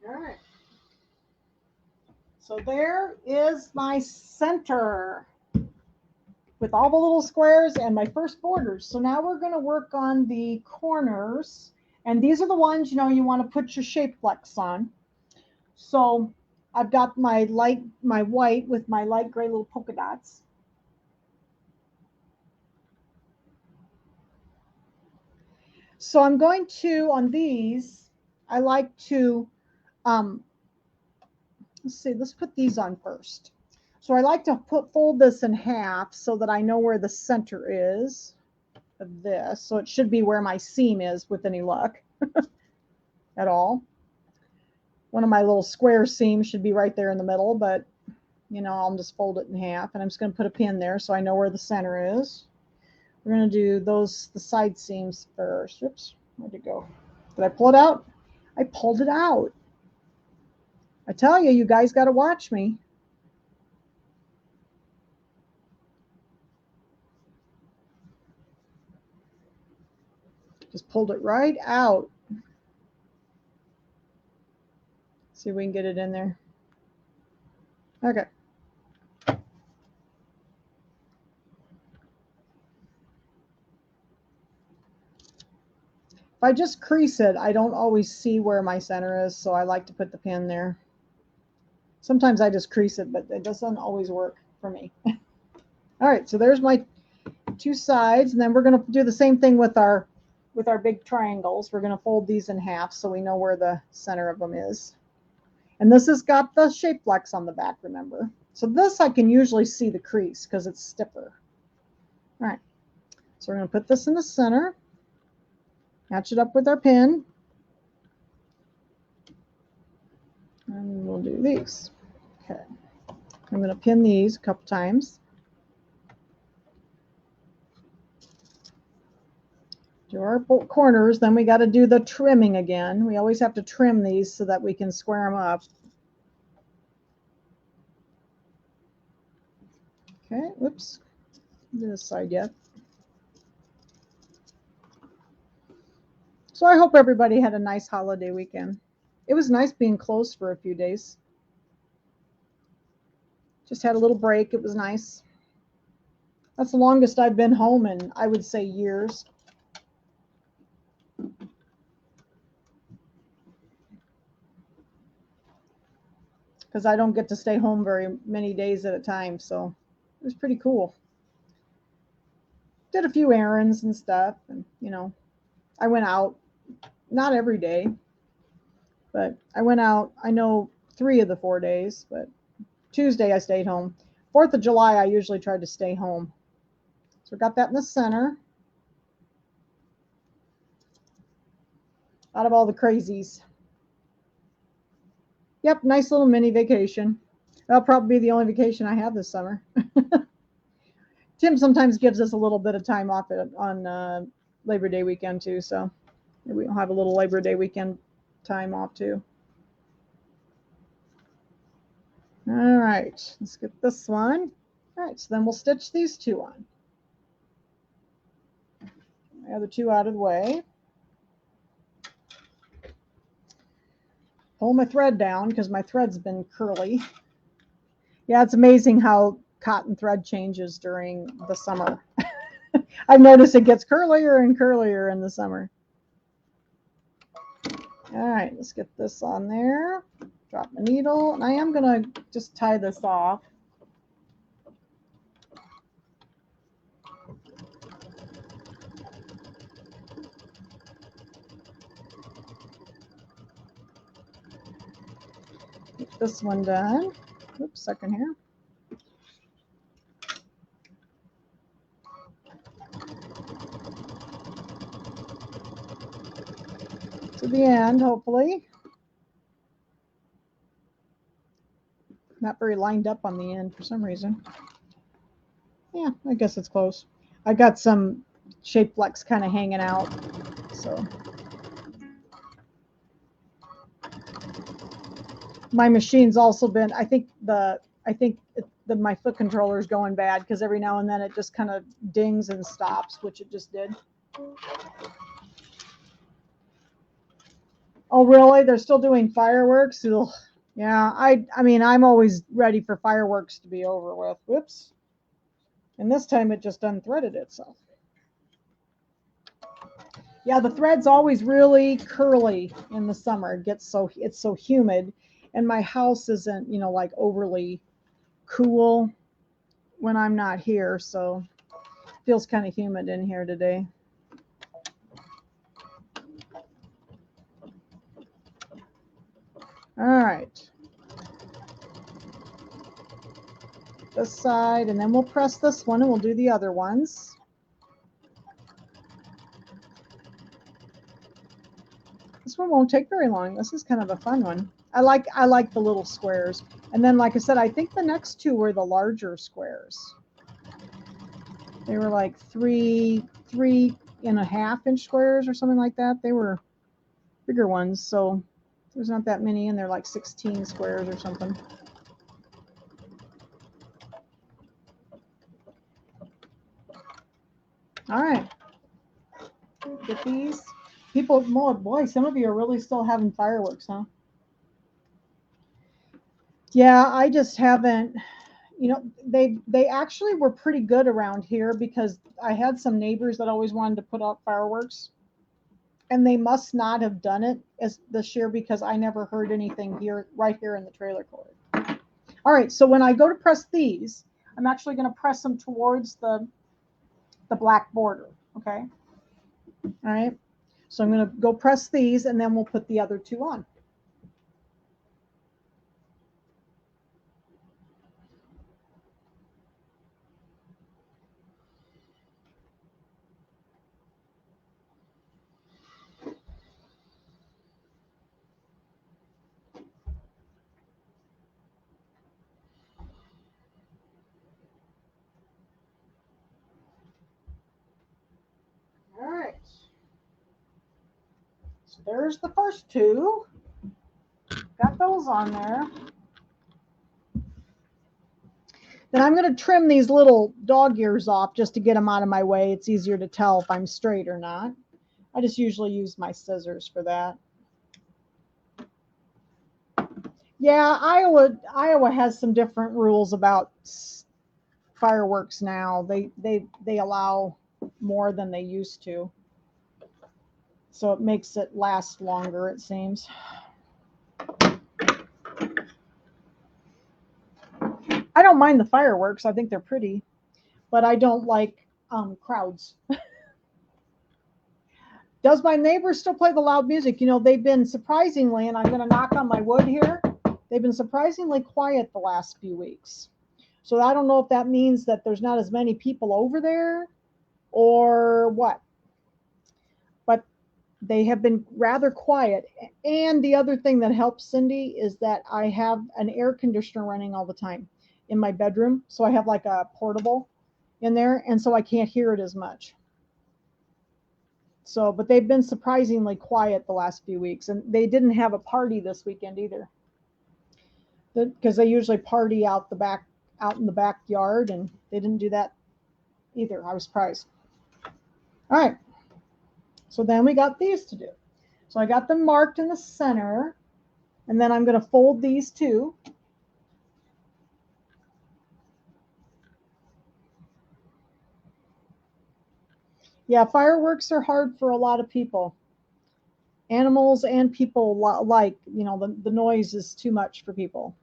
All right. So there is my center with all the little squares and my first borders. So now we're going to work on the corners. And these are the ones, you know, you want to put your shape flex on. So I've got my white with my light gray little polka dots. So I'm going to, on these, I like to, let's put these on first. So I like to fold this in half so that I know where the center is of this. So it should be where my seam is with any luck at all. One of my little square seams should be right there in the middle, but you know, I'll just fold it in half, and I'm just going to put a pin there so I know where the center is. We're going to do the side seams first. Oops, where'd it go? Did I pull it out? I pulled it out. I tell you, you guys got to watch me. Just pulled it right out. See if we can get it in there. Okay. If I just crease it, I don't always see where my center is, so I like to put the pin there. Sometimes I just crease it, but it doesn't always work for me. All right, so there's my 2 sides, and then we're going to do the same thing with our big triangles. We're going to fold these in half so we know where the center of them is. And this has got the shape flex on the back, remember. So this I can usually see the crease because it's stiffer. All right, so we're going to put this in the center. Match it up with our pin. And we'll do these. Okay. I'm going to pin these a couple times. Do our corners, then we got to do the trimming again. We always have to trim these so that we can square them up. Okay, whoops, do this side yet. So I hope everybody had a nice holiday weekend. It was nice being closed for a few days. Just had a little break. It was nice. That's the longest I've been home in, I would say, years. Because I don't get to stay home very many days at a time, so it was pretty cool. Did a few errands and stuff, and you know, I went out, not every day, but I went out, I know 3 of the 4 days, but Tuesday I stayed home. 4th of July I usually try to stay home. So we got that in the center. Out of all the crazies. Yep, nice little mini vacation. That'll probably be the only vacation I have this summer. Tim sometimes gives us a little bit of time off on Labor Day weekend too, so maybe we'll have a little Labor Day weekend time off too. All right, let's get this one. All right, so then we'll stitch these 2 on. The other 2 out of the way. Pull my thread down because my thread's been curly. Yeah, it's amazing how cotton thread changes during the summer. I've noticed it gets curlier and curlier in the summer. All right, let's get this on there. Drop my needle, and I am going to just tie this off. Get this one done. Oops, second here. To the end, hopefully. Not very lined up on the end for some reason. Yeah, I guess it's close. I got some shape flex kind of hanging out, so. My machine's also been, I think my foot controller is going bad because every now and then it just kind of dings and stops, which it just did. Oh, really? They're still doing fireworks? Ugh. Yeah, I mean, I'm always ready for fireworks to be over with. Whoops. And this time it just unthreaded itself. Yeah, the thread's always really curly in the summer. It's so humid, and my house isn't, you know, like overly cool when I'm not here, so it feels kind of humid in here today. All right. This side, and then we'll press this one and we'll do the other ones. This one won't take very long. This is kind of a fun one. I like the little squares. And then, like I said, I think the next 2 were the larger squares. They were like 3.5-inch squares or something like that. They were bigger ones, so there's not that many in there, like 16 squares or something. All right, get these. People, oh boy, some of you are really still having fireworks, huh? Yeah, I just haven't, you know, they actually were pretty good around here because I had some neighbors that always wanted to put out fireworks, and they must not have done it this year because I never heard anything right here in the trailer court. All right, so when I go to press these, I'm actually going to press them towards the black border, okay? All right, so I'm going to go press these, and then we'll put the other 2 on. So there's the first two. Got those on there. Then I'm going to trim these little dog ears off just to get them out of my way. It's easier to tell if I'm straight or not. I just usually use my scissors for that. Yeah, Iowa has some different rules about fireworks now. They allow more than they used to. So it makes it last longer, it seems. I don't mind the fireworks. I think they're pretty, but I don't like crowds. Does my neighbor still play the loud music? You know, they've been surprisingly, and I'm going to knock on my wood here, they've been surprisingly quiet the last few weeks. So I don't know if that means that there's not as many people over there or what. But they have been rather quiet. And the other thing that helps, Cindy, is that I have an air conditioner running all the time in my bedroom. So I have like a portable in there, and so I can't hear it as much. So, but they've been surprisingly quiet the last few weeks, and they didn't have a party this weekend either, because they usually party out in the backyard, and they didn't do that either. I was surprised. All right, so then we got these to do. So I got them marked in the center, and then I'm going to fold these two. Yeah, fireworks are hard for a lot of people. Animals and people alike, you know, the noise is too much for people.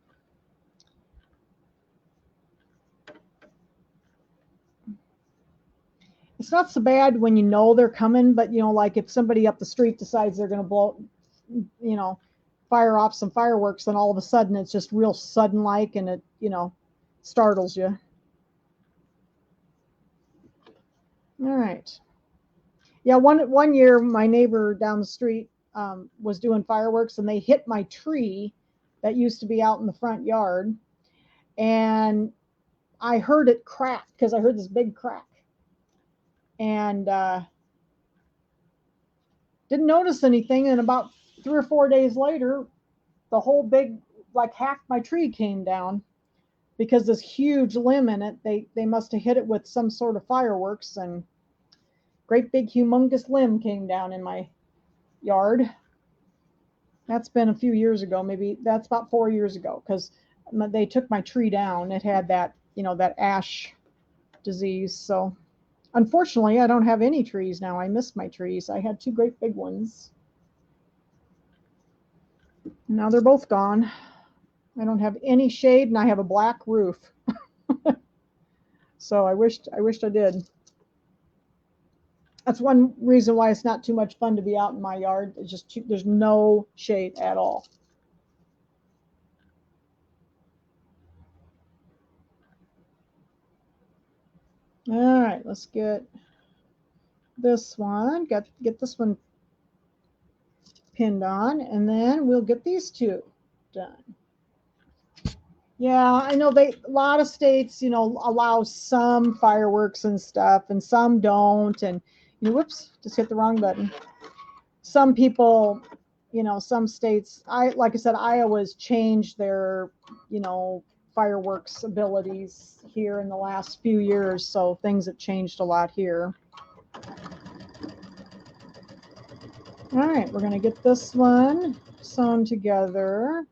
It's not so bad when you know they're coming, but, you know, like if somebody up the street decides they're going to blow, you know, fire off some fireworks, then all of a sudden it's just real sudden like, and it, you know, startles you. All right. Yeah, one year my neighbor down the street was doing fireworks, and they hit my tree that used to be out in the front yard, and I heard it crack because I heard this big crack, and didn't notice anything. And about 3 or 4 days later, the whole big, like half my tree came down because this huge limb in it, they must have hit it with some sort of fireworks, and great big humongous limb came down in my yard. That's been a few years ago. Maybe that's about 4 years ago, because they took my tree down. It had that, you know, that ash disease. So unfortunately, I don't have any trees now. I missed my trees. I had 2 great big ones. Now they're both gone. I don't have any shade, and I have a black roof. So I wished I did. That's one reason why it's not too much fun to be out in my yard. It's just there's no shade at all. All right, let's get this one. Get this one pinned on, and then we'll get these 2 done. Yeah, I know a lot of states, you know, allow some fireworks and stuff, and some don't. And, you know, whoops, just hit the wrong button. Some people, you know, some states, like I said, Iowa's changed their, you know, fireworks abilities here in the last few years. So things have changed a lot here. All right, we're going to get this one sewn together.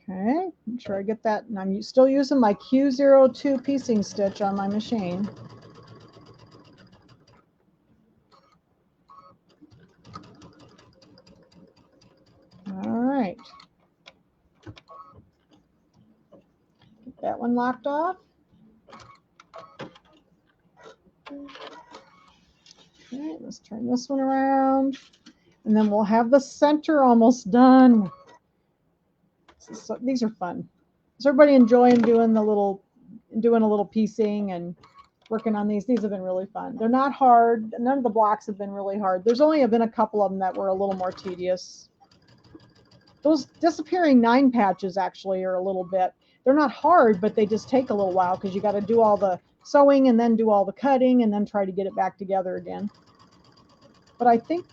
Okay, make sure I get that. And I'm still using my Q02 piecing stitch on my machine. All right. Get that one locked off. Okay, let's turn this one around. And then we'll have the center almost done. So these are fun. Is everybody enjoying doing a little piecing and working on these? These have been really fun. They're not hard. None of the blocks have been really hard. There's only been a couple of them that were a little more tedious. those disappearing 9 patches actually are a little bit, they're not hard, but they just take a little while because you got to do all the sewing and then do all the cutting and then try to get it back together again. But I think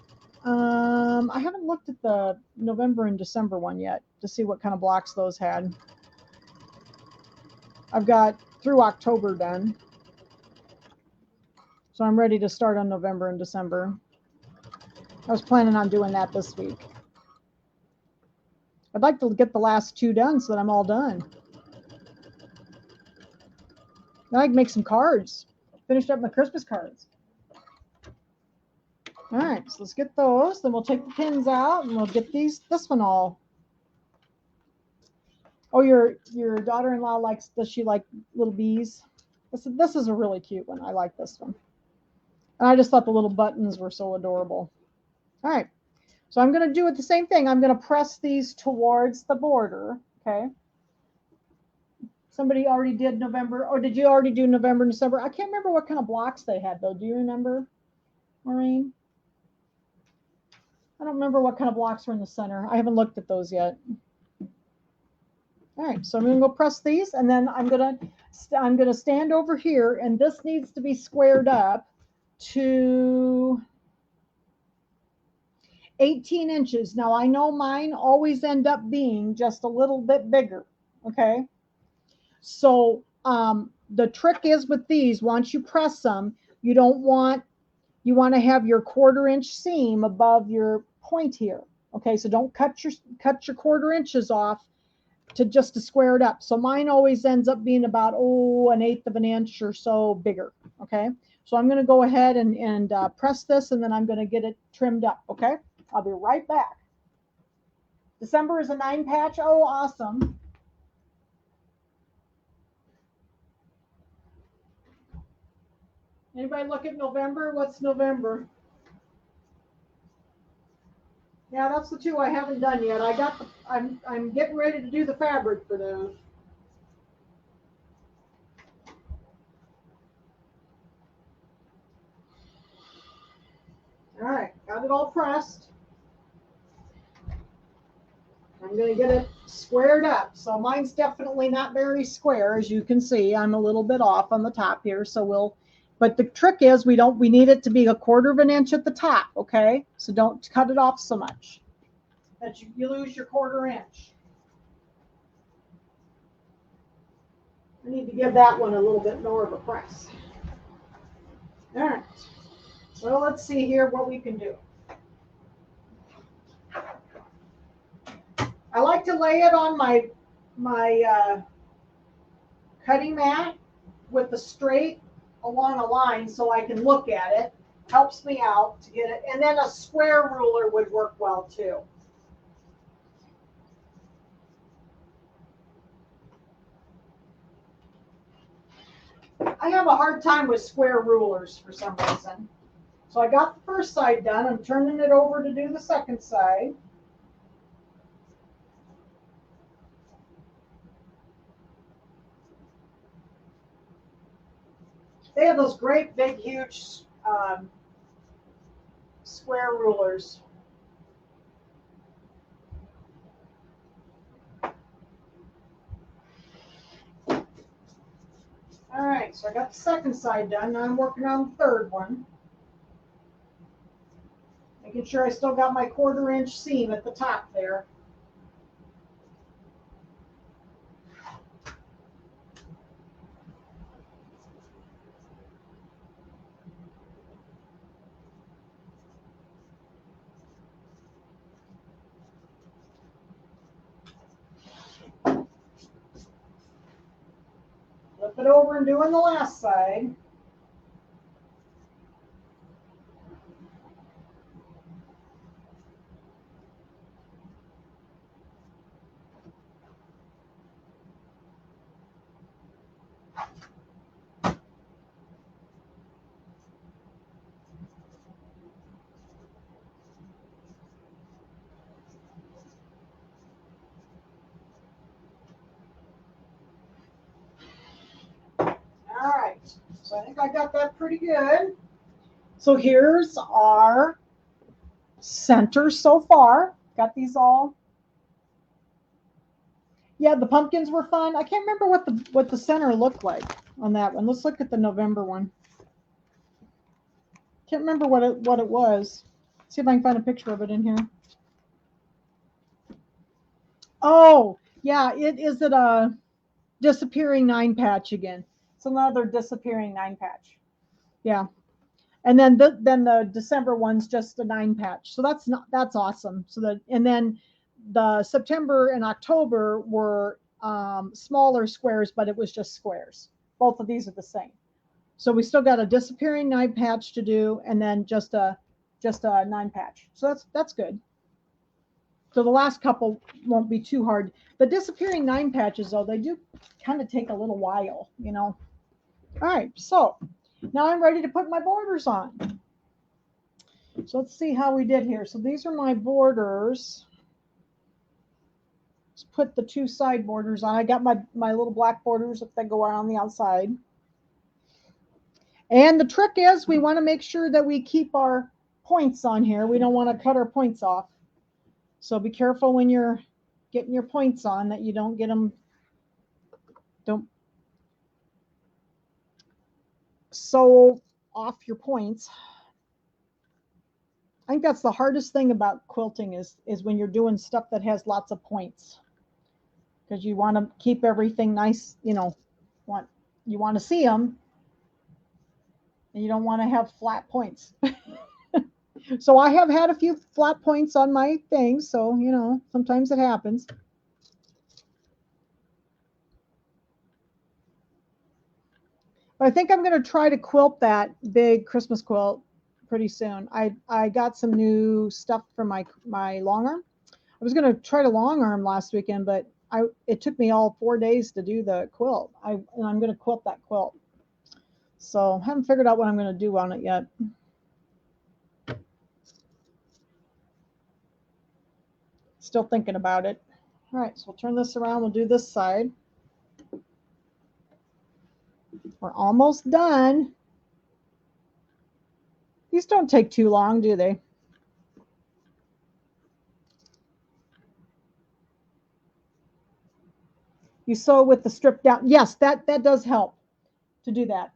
I haven't looked at the November and December one yet to see what kind of blocks those had. I've got through October done, so I'm ready to start on November and December. I was planning on doing that this week. I'd like to get the last 2 done so that I'm all done. Then I can make some cards. Finished up my Christmas cards. All right, so let's get those. Then we'll take the pins out and we'll get this one all. Oh, your daughter-in-law does she like little bees? This is a really cute one. I like this one. And I just thought the little buttons were so adorable. All right, so I'm going to do it the same thing. I'm going to press these towards the border, okay? Somebody already did November. Or did you already do November and December? I can't remember what kind of blocks they had, though. Do you remember, Maureen? I don't remember what kind of blocks were in the center. I haven't looked at those yet. All right, so I'm going to go press these, and then I'm going to stand over here, and this needs to be squared up to 18 inches. Now, I know mine always end up being just a little bit bigger, okay? So the trick is with these, once you press them, you want to have your 1/4 inch seam above your point here. Okay, so don't cut your 1/4 inches off to square it up. So mine always ends up being about 1/8 of an inch or so bigger. Okay, so I'm going to go ahead and press this, and then I'm going to get it trimmed up. Okay, I'll be right back. December is a 9 patch. Oh, awesome. Anybody look at November? What's November? Yeah, that's the 2 I haven't done yet. I'm getting ready to do the fabric for those. All right, got it all pressed. I'm going to get it squared up. So mine's definitely not very square, as you can see. I'm a little bit off on the top here, but the trick is we need it to be 1/4 inch at the top, okay? So don't cut it off so much that you lose your 1/4 inch. I need to give that one a little bit more of a press. All right, so let's see here what we can do. I like to lay it on my cutting mat with the straight along a line so I can look at it. Helps me out to get it. And then a square ruler would work well too. I have a hard time with square rulers for some reason. So I got the first side done. I'm turning it over to do the second side. They have those great big huge square rulers. All right, so I got the second side done. Now I'm working on the third one. Making sure I still got my 1/4 inch seam at the top there. Flip it over and doing the last side. All right, so I think I got that pretty good. So here's our center so far. Got these all Yeah, the pumpkins were fun. I can't remember what the center looked like on that one. Let's look at the November one. Can't remember what it was. See if I can find a picture of it in here. Oh, yeah, it is it a disappearing 9 patch again. It's another disappearing 9 patch. Yeah. And then the December one's just a 9 patch. So that's awesome. So and then the September and October were smaller squares, but it was just squares. Both of these are the same. So we still got a disappearing 9 patch to do, and then just a 9 patch. So that's good. So the last couple won't be too hard. The disappearing 9 patches, though, they do kind of take a little while, you know. All right, so now I'm ready to put my borders on. So let's see how we did here. So these are my borders. Let's put the 2 side borders on. I got my little black borders that go around the outside. And the trick is we want to make sure that we keep our points on here. We don't want to cut our points off. So be careful when you're getting your points on that you don't get them, don't sew off your points. I think that's the hardest thing about quilting is when you're doing stuff that has lots of points, because you want to keep everything nice, you know, you want to see them, and you don't want to have flat points. So I have had a few flat points on my things, so you know, sometimes it happens. But I think I'm going to try to quilt that big Christmas quilt pretty soon. I got some new stuff for my long arm. I was going to try to long arm last weekend, but it took me all 4 days to do the quilt. And I'm going to quilt that quilt. So I haven't figured out what I'm going to do on it yet. Still thinking about it. All right, so we'll turn this around. We'll do this side. We're almost done. These don't take too long, do they? You sew with the strip down. Yes, that does help to do that.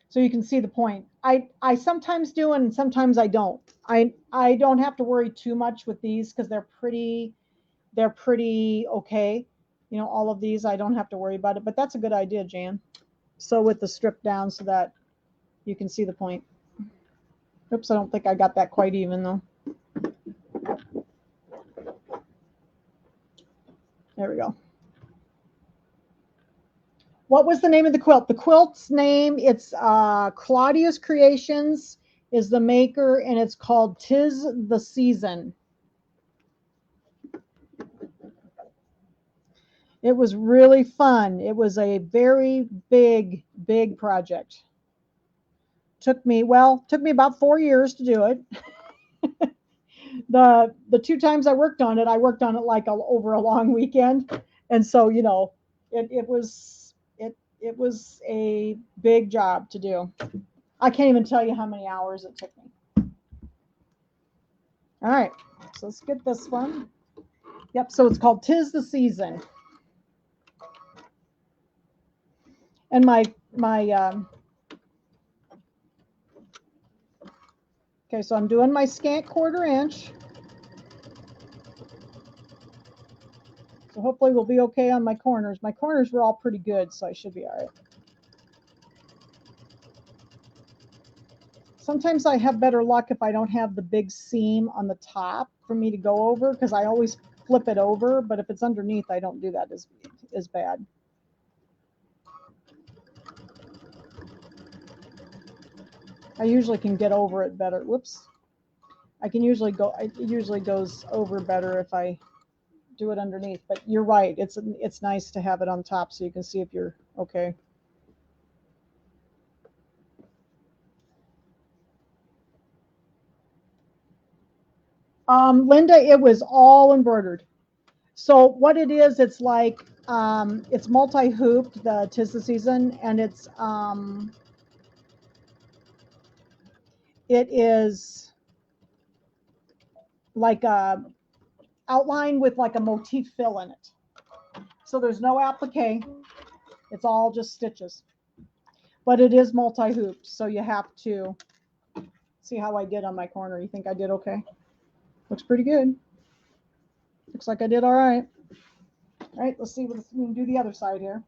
So you can see the point. I sometimes do and sometimes I don't. I don't have to worry too much with these because they're pretty okay. You know, all of these I don't have to worry about it, but that's a good idea, Jan. So with the strip down so that you can see the point. Oops, I don't think I got that quite even though. There we go. What was the name of the quilt? The quilt's name, it's Claudia's Creations is the maker, and it's called 'Tis the Season. It was really fun. It was a very big project. Took me about 4 years to do it. The 2 times I worked on it like over a long weekend, and so you know, it was a big job to do. I can't even tell you how many hours it took me. All right, so let's get this one. Yep, so it's called 'Tis the Season. And okay, so I'm doing my scant 1/4 inch. So hopefully we'll be okay on my corners. My corners were all pretty good, so I should be all right. Sometimes I have better luck if I don't have the big seam on the top for me to go over, because I always flip it over, but if it's underneath, I don't do that as bad. I usually can get over it better. Whoops. It usually goes over better if I do it underneath, but you're right. It's nice to have it on top so you can see if you're okay. Linda, it was all embroidered. So what it is, it's like it's multi-hooped, the 'Tis the Season, and it is like a outline with like a motif fill in it. So there's no applique. It's all just stitches. But it is multi-hooped, so you have to see how I did on my corner. You think I did okay? Looks pretty good. Looks like I did all right. All right, let's see what we can do the other side here.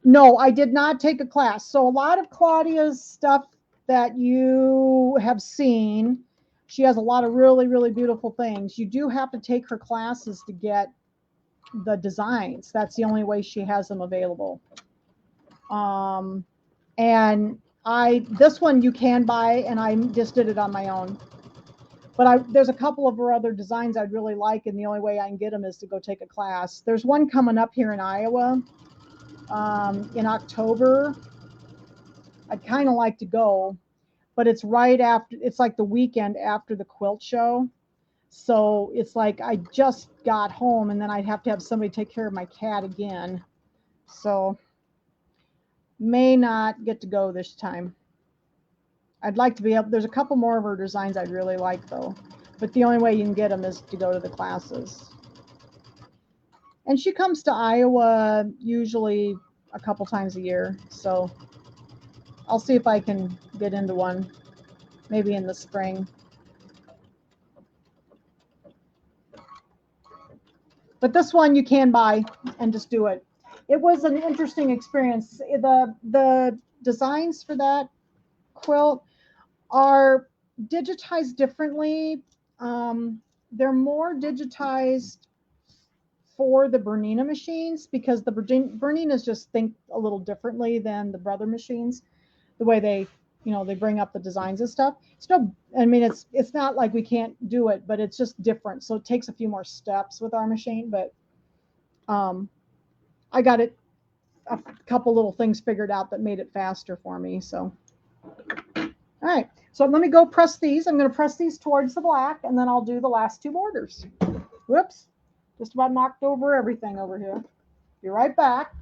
No, I did not take a class. So a lot of Claudia's stuff that you have seen, she has a lot of really, really beautiful things. You do have to take her classes to get the designs. That's the only way she has them available. And this one you can buy, and I just did it on my own. But there's a couple of her other designs I'd really like, and the only way I can get them is to go take a class. There's one coming up here in Iowa in October. I'd kind of like to go, but it's right after, it's like the weekend after the quilt show. So it's like I just got home, and then I'd have to have somebody take care of my cat again. So may not get to go this time. I'd like to be able, there's a couple more of her designs I'd really like though, but the only way you can get them is to go to the classes. And she comes to Iowa usually a couple times a year, so I'll see if I can get into one, maybe in the spring. But this one you can buy and just do it. It was an interesting experience. The designs for that quilt are digitized differently. They're more digitized for the Bernina machines, because the Berninas just think a little differently than the Brother machines, the way they, they bring up the designs and stuff. I mean, it's not like we can't do it, but it's just different. So it takes a few more steps with our machine, but I got a couple little things figured out that made it faster for me. So, all right. So let me go press these. I'm going to press these towards the black, and then I'll do the last two borders. Whoops. Just about knocked over everything over here. Be right back.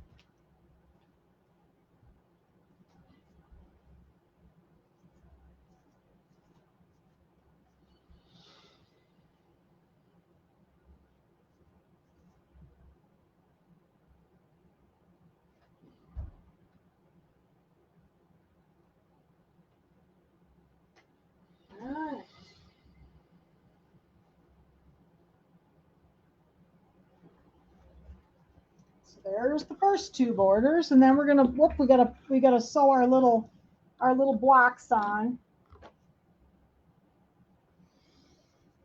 All right. So there's the first two borders, and then we're gonna we gotta sew our little blocks on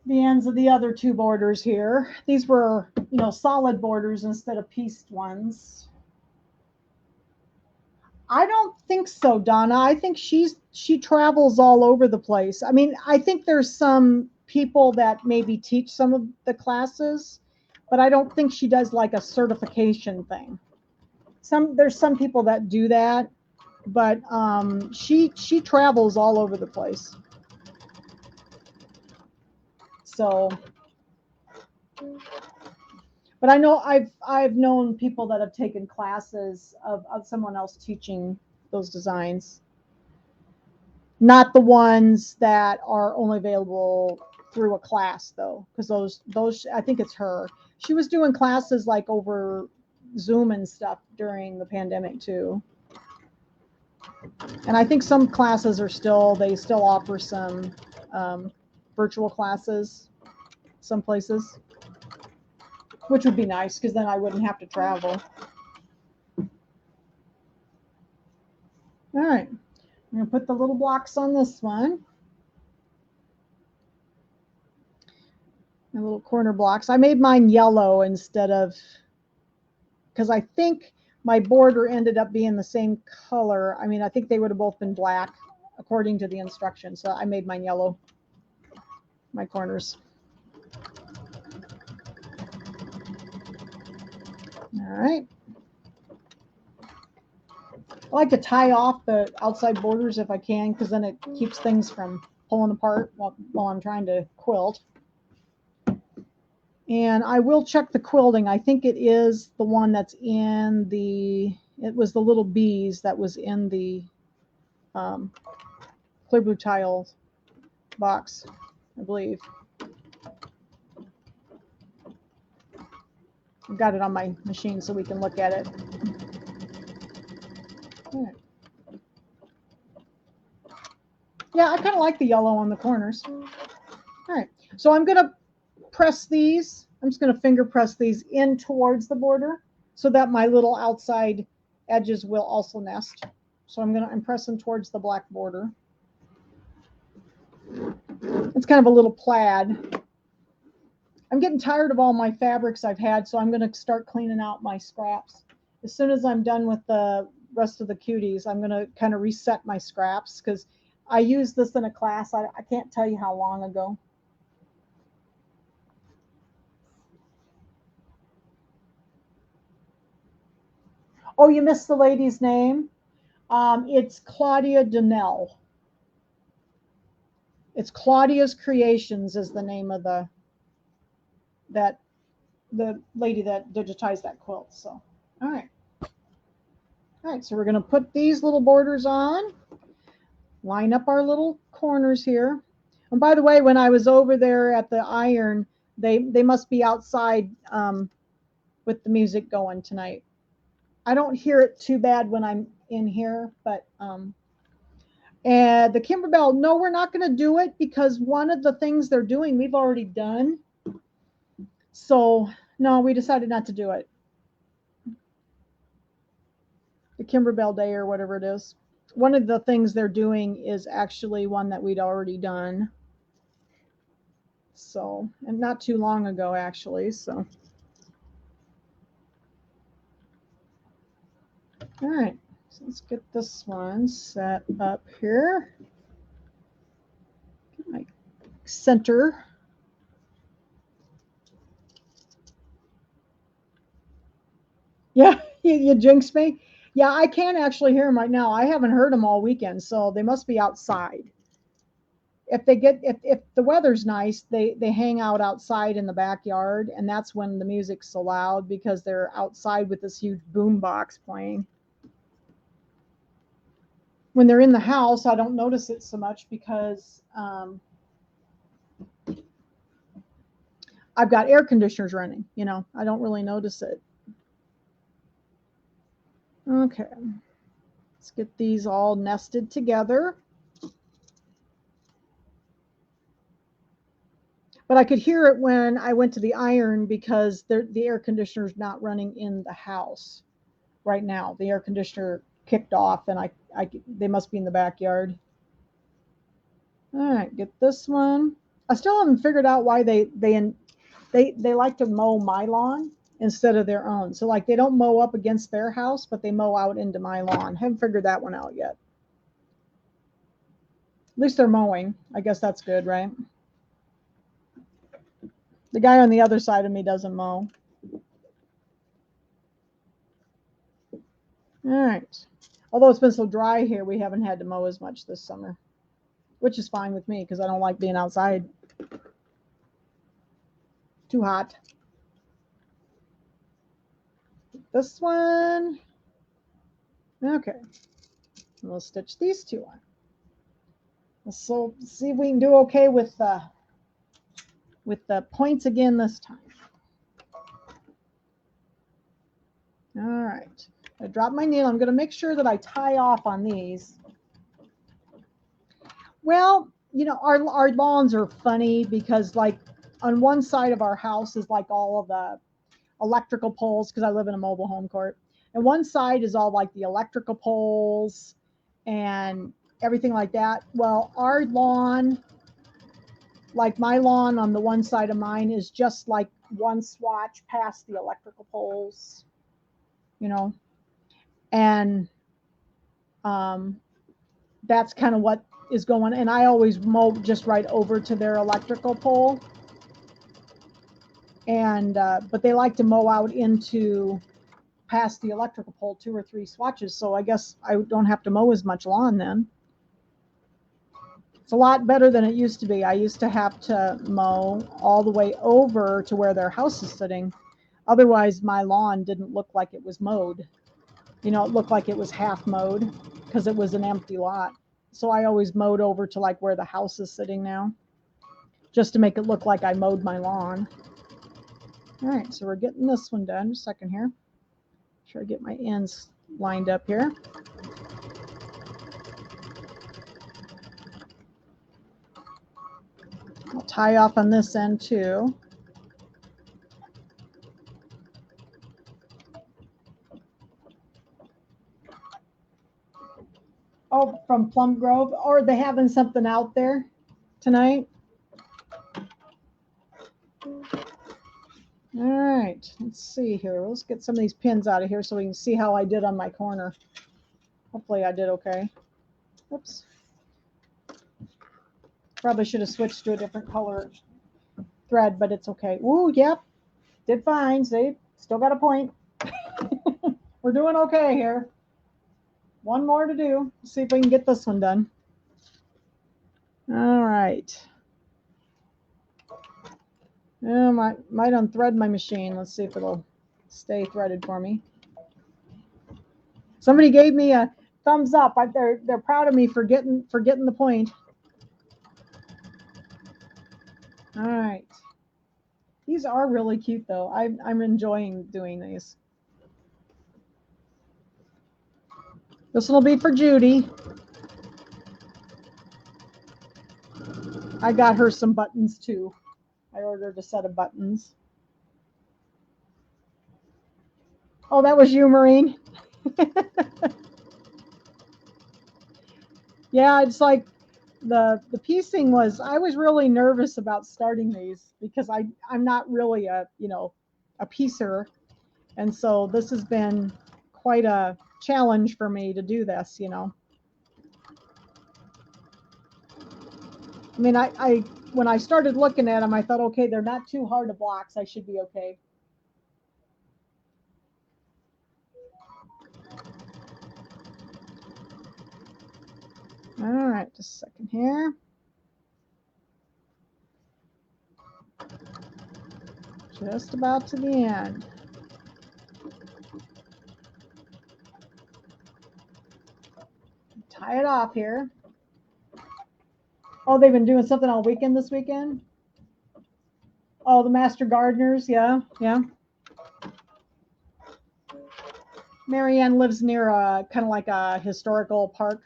the ends of the other two borders here. These were, solid borders instead of pieced ones. I don't think so, Donna. I think she travels all over the place. I mean, I think there's some people that maybe teach some of the classes, but I don't think she does like a certification thing. There's some people that do that, but she travels all over the place. So, but I know I've known people that have taken classes of someone else teaching those designs. Not the ones that are only available through a class though, because those I think it's her. She was doing classes like over Zoom and stuff during the pandemic too. And I think some classes they still offer some virtual classes, some places, which would be nice because then I wouldn't have to travel. All right, I'm gonna put the little blocks on this one. My little corner blocks. I made mine yellow instead of, because I think my border ended up being the same color. I mean, I think they would have both been black according to the instructions. So I made mine yellow, my corners. All right. I like to tie off the outside borders if I can, because then it keeps things from pulling apart while I'm trying to quilt. And I will check the quilting. I think it is the one that's in it was the little bees that was in the Clear Blue Tile box, I believe. I've got it on my machine so we can look at it. Right. Yeah, I kind of like the yellow on the corners. All right, so I'm going to press these. I'm just going to finger press these in towards the border so that my little outside edges will also nest. So I'm pressing towards the black border. It's kind of a little plaid. I'm getting tired of all my fabrics I've had, so I'm going to start cleaning out my scraps. As soon as I'm done with the rest of the cuties, I'm going to kind of reset my scraps because I used this in a class. I can't tell you how long ago. Oh, you missed the lady's name? It's Claudia Donnell. It's Claudia's Creations is the name of the lady that digitized that quilt. So, all right. All right, so we're going to put these little borders on, line up our little corners here. And by the way, when I was over there at the iron, they must be outside with the music going tonight. I don't hear it too bad when I'm in here, but and the Kimberbell, no, we're not going to do it because one of the things they're doing, we've already done. So, no, we decided not to do it. The Kimberbell Day or whatever it is. One of the things they're doing is actually one that we'd already done. So, and not too long ago, actually. So, all right. So let's get this one set up here. Get my center. Yeah, you jinxed me. Yeah, I can actually hear them right now. I haven't heard them all weekend, so they must be outside. If the weather's nice, they hang out outside in the backyard, and that's when the music's so loud because they're outside with this huge boom box playing. When they're in the house, I don't notice it so much because I've got air conditioners running. You know, I don't really notice it. Okay, let's get these all nested together. But I could hear it when I went to the iron because the air conditioner is not running in the house right now. The air conditioner kicked off, and they must be in the backyard. All right, get this one. I still haven't figured out why they like to mow my lawn instead of their own. So like they don't mow up against their house, but they mow out into my lawn. Haven't figured that one out yet. At least they're mowing. I guess that's good, right? The guy on the other side of me doesn't mow. All right. Although it's been so dry here, we haven't had to mow as much this summer, which is fine with me because I don't like being outside. Too hot. This one. Okay. We'll stitch these two on. So see if we can do okay with the points again this time. All right. I dropped my needle. I'm going to make sure that I tie off on these. Well, you know, our lawns are funny because like on one side of our house is like all of the electrical poles because I live in a mobile home court. And one side is all like the electrical poles and everything like that. Well, our lawn, like my lawn on the one side of mine is just like one swatch past the electrical poles, you know, and that's kind of what is going. And I always mow just right over to their electrical pole. And but they like to mow out into past the electrical pole 2 or 3 swatches. So I guess I don't have to mow as much lawn then. It's a lot better than it used to be. I used to have to mow all the way over to where their house is sitting. Otherwise, my lawn didn't look like it was mowed. You know, it looked like it was half mowed because it was an empty lot. So I always mowed over to like where the house is sitting now, just to make it look like I mowed my lawn. All right, so we're getting this one done. Just a second here. Make sure I get my ends lined up here. I'll tie off on this end too. Oh, from Plum Grove, or are they having something out there tonight? All right, let's see here. Let's get some of these pins out of here so we can see how I did on my corner. Hopefully I did okay. Oops. Probably should have switched to a different color thread, but it's okay. Ooh, yep. Did fine. See, still got a point. We're doing okay here. One more to do. Let's see if we can get this one done. All right. Might unthread my machine. Let's see if it'll stay threaded for me. Somebody gave me a thumbs up. They're proud of me for getting the point. All right. These are really cute though. I'm enjoying doing these. This one will be for Judy. I got her some buttons too. I ordered a set of buttons. Oh, that was you, Maureen. Yeah, it's like the piecing was, I was really nervous about starting these because I'm not really a piecer. And so this has been quite a challenge for me to do this, I mean, I when I started looking at them, I thought, okay, they're not too hard to block, so I should be okay. All right, just a second here. Just about to the end. Tie it off here. Oh, they've been doing something all weekend this weekend? Oh, the Master Gardeners, yeah. Marianne lives near a kind of like a historical park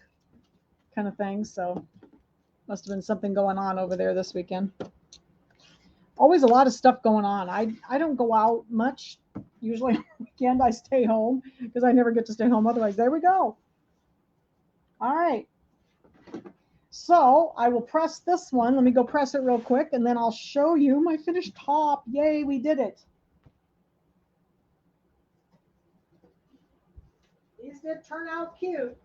kind of thing, so must have been something going on over there this weekend. Always a lot of stuff going on. I don't go out much. Usually on the weekend I stay home because I never get to stay home otherwise. There we go. All right. So I will press this one. Let me go press it real quick and then I'll show you my finished top. Yay, we did it. These did turn out cute.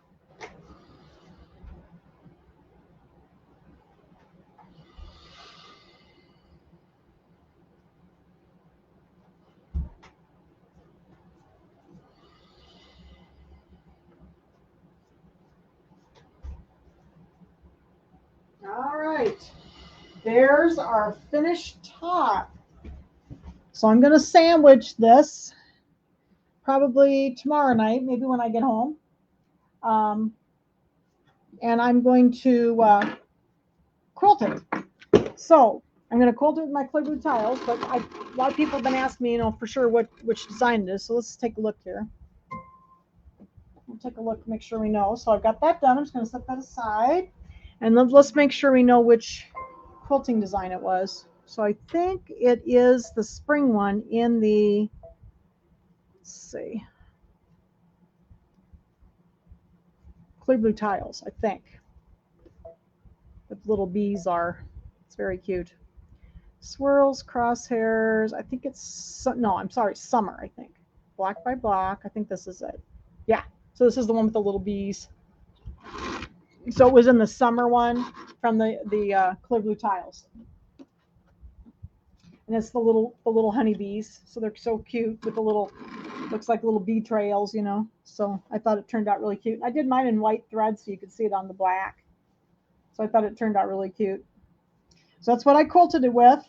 All right, there's our finished top. So I'm going to sandwich this probably tomorrow night, maybe when I get home. And I'm going to quilt it. So I'm going to quilt it with my clear blue tiles, but a lot of people have been asking me, for sure which design it is. So let's take a look here. We'll take a look, make sure we know. So I've got that done. I'm just going to set that aside. And let's make sure we know which quilting design it was. So I think it is the spring one in the, let's see, clear blue tiles, I think. The little bees are. It's very cute. Swirls, crosshairs. I think it's, no, I'm sorry, summer, I think. Block by block. I think this is it. Yeah. So this is the one with the little bees. So it was in the summer one from the clear blue tiles. And it's the little honeybees. So they're so cute with the little, looks like little bee trails, So I thought it turned out really cute. I did mine in white thread so you could see it on the black. So I thought it turned out really cute. So that's what I quilted it with.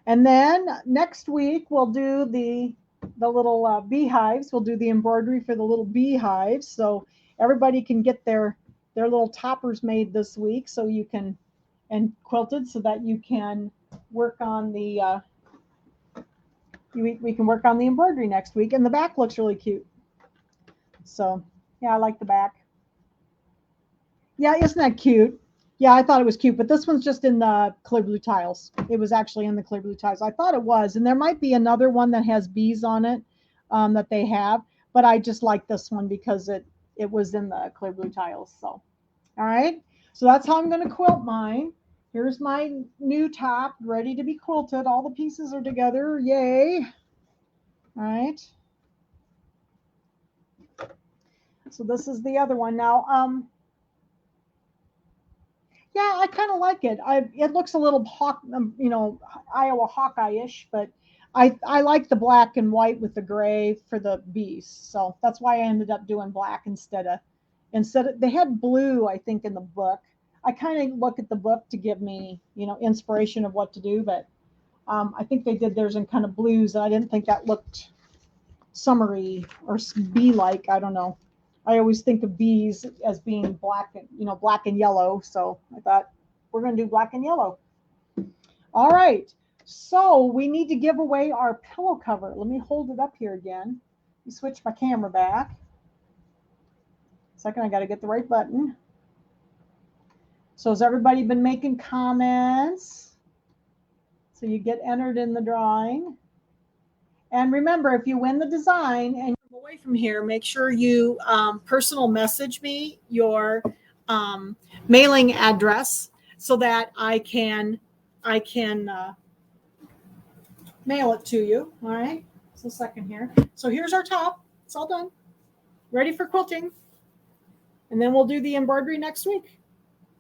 And then next week we'll do the little beehives. We'll do the embroidery for the little beehives. So everybody can get their little toppers made this week so you can, and quilted so that you can work on the we can work on the embroidery next week. And the back looks really cute. So yeah, I like the back. Yeah, isn't that cute? Yeah, I thought it was cute, but this one's just in the clear blue tiles. It was actually in the clear blue tiles. I thought it was, and there might be another one that has bees on it that they have, but I just like this one because it was in the clear blue tiles. So, all right, so that's how I'm going to quilt mine. Here's my new top ready to be quilted. All the pieces are together. Yay. All right. So this is the other one now. Yeah, I kind of like it. It looks a little Iowa Hawkeye-ish, but I like the black and white with the gray for the bees. So that's why I ended up doing black instead of they had blue, I think, in the book. I kind of look at the book to give me, inspiration of what to do, but I think they did theirs in kind of blues, and I didn't think that looked summery or bee-like. I don't know. I always think of bees as being black and yellow. So I thought we're going to do black and yellow. All right. So we need to give away our pillow cover. Let me hold it up here again. Let me switch my camera back. Second, I got to get the right button. So has everybody been making comments? So you get entered in the drawing. And remember, if you win the design and you're away from here, make sure you personal message me your mailing address so that I can mail it to you. All right. Just a second here. So here's our top. It's all done. Ready for quilting. And then we'll do the embroidery next week.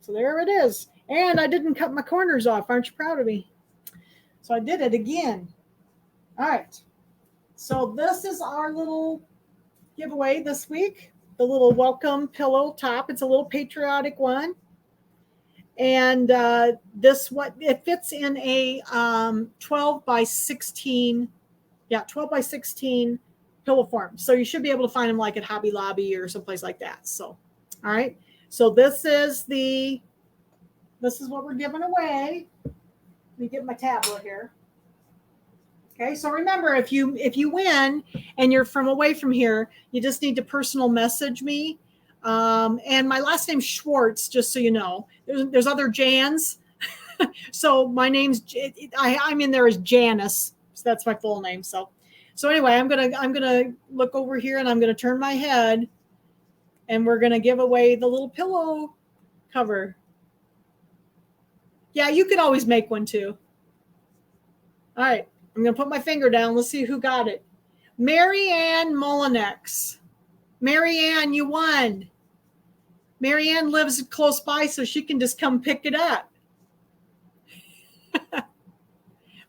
So there it is. And I didn't cut my corners off. Aren't you proud of me? So I did it again. All right. So this is our little giveaway this week, the little welcome pillow top. It's a little patriotic one. And it fits in a 12 by 16 pillow form. So you should be able to find them like at Hobby Lobby or someplace like that. So, all right. So this is what we're giving away. Let me get my tablet here. Okay, so remember, if you win and you're from away from here, you just need to personal message me. And my last name's Schwartz, just so you know. There's other Jans. So my name's I'm in there as Janice. So that's my full name. So anyway, I'm gonna look over here and I'm gonna turn my head and we're gonna give away the little pillow cover. Yeah, you could always make one too. All right. I'm going to put my finger down. Let's see who got it. Mary Ann Mullinex. Mary Ann, you won. Mary Ann lives close by, so she can just come pick it up.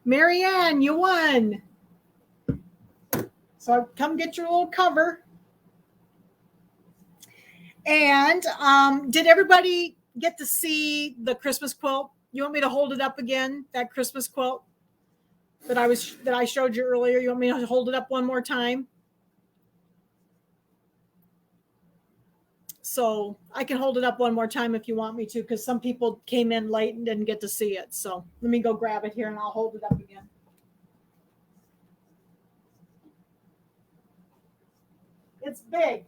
Mary Ann, you won. So come get your little cover. And did everybody get to see the Christmas quilt? You want me to hold it up again, that Christmas quilt? That I showed you earlier. You want me to hold it up one more time? So I can hold it up one more time if you want me to, because some people came in late and didn't get to see it. So let me go grab it here and I'll hold it up again. It's big.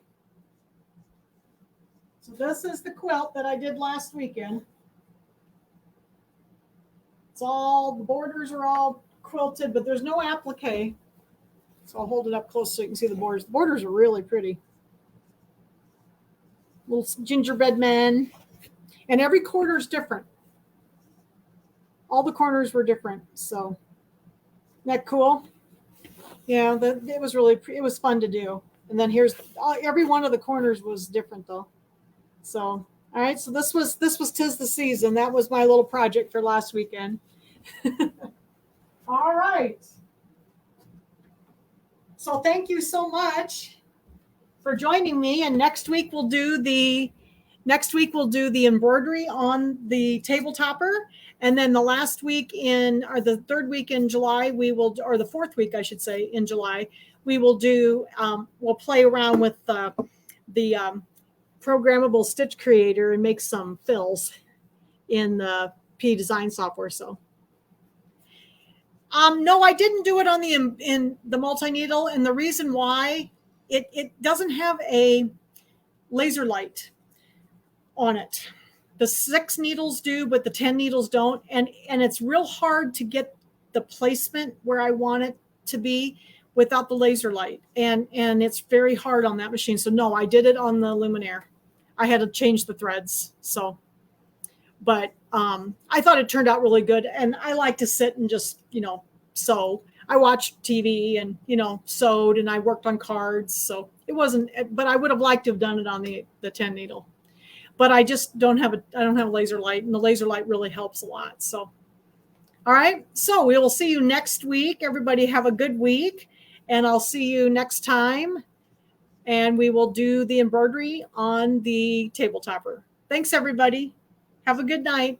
So this is the quilt that I did last weekend. The borders are all quilted, but there's no applique. So I'll hold it up close so you can see the borders. The borders are really pretty. Little gingerbread men. And every corner is different. All the corners were different. So isn't that cool? Yeah, it was fun to do. And then every one of the corners was different though. So, all right. So this was 'Tis the Season. That was my little project for last weekend. All right. So thank you so much for joining me. And next week we'll do the embroidery on the table topper. And then the third week in July, or the fourth week, I should say, in July, we will we'll play around with the programmable stitch creator and make some fills in the P design software. So No, I didn't do it on the in the multi-needle, and the reason why it doesn't have a laser light on it. The 6 needles do, but the 10 needles don't, and it's real hard to get the placement where I want it to be without the laser light, and it's very hard on that machine. So no, I did it on the Luminaire. I had to change the threads. So, but I thought it turned out really good, and I like to sit and just sew. I watched TV and sewed, and I worked on cards. So it wasn't, but I would have liked to have done it on the 10 needle. But I just don't have a laser light, and the laser light really helps a lot. So, all right. So we will see you next week. Everybody have a good week, and I'll see you next time. And we will do the embroidery on the table topper. Thanks, everybody. Have a good night.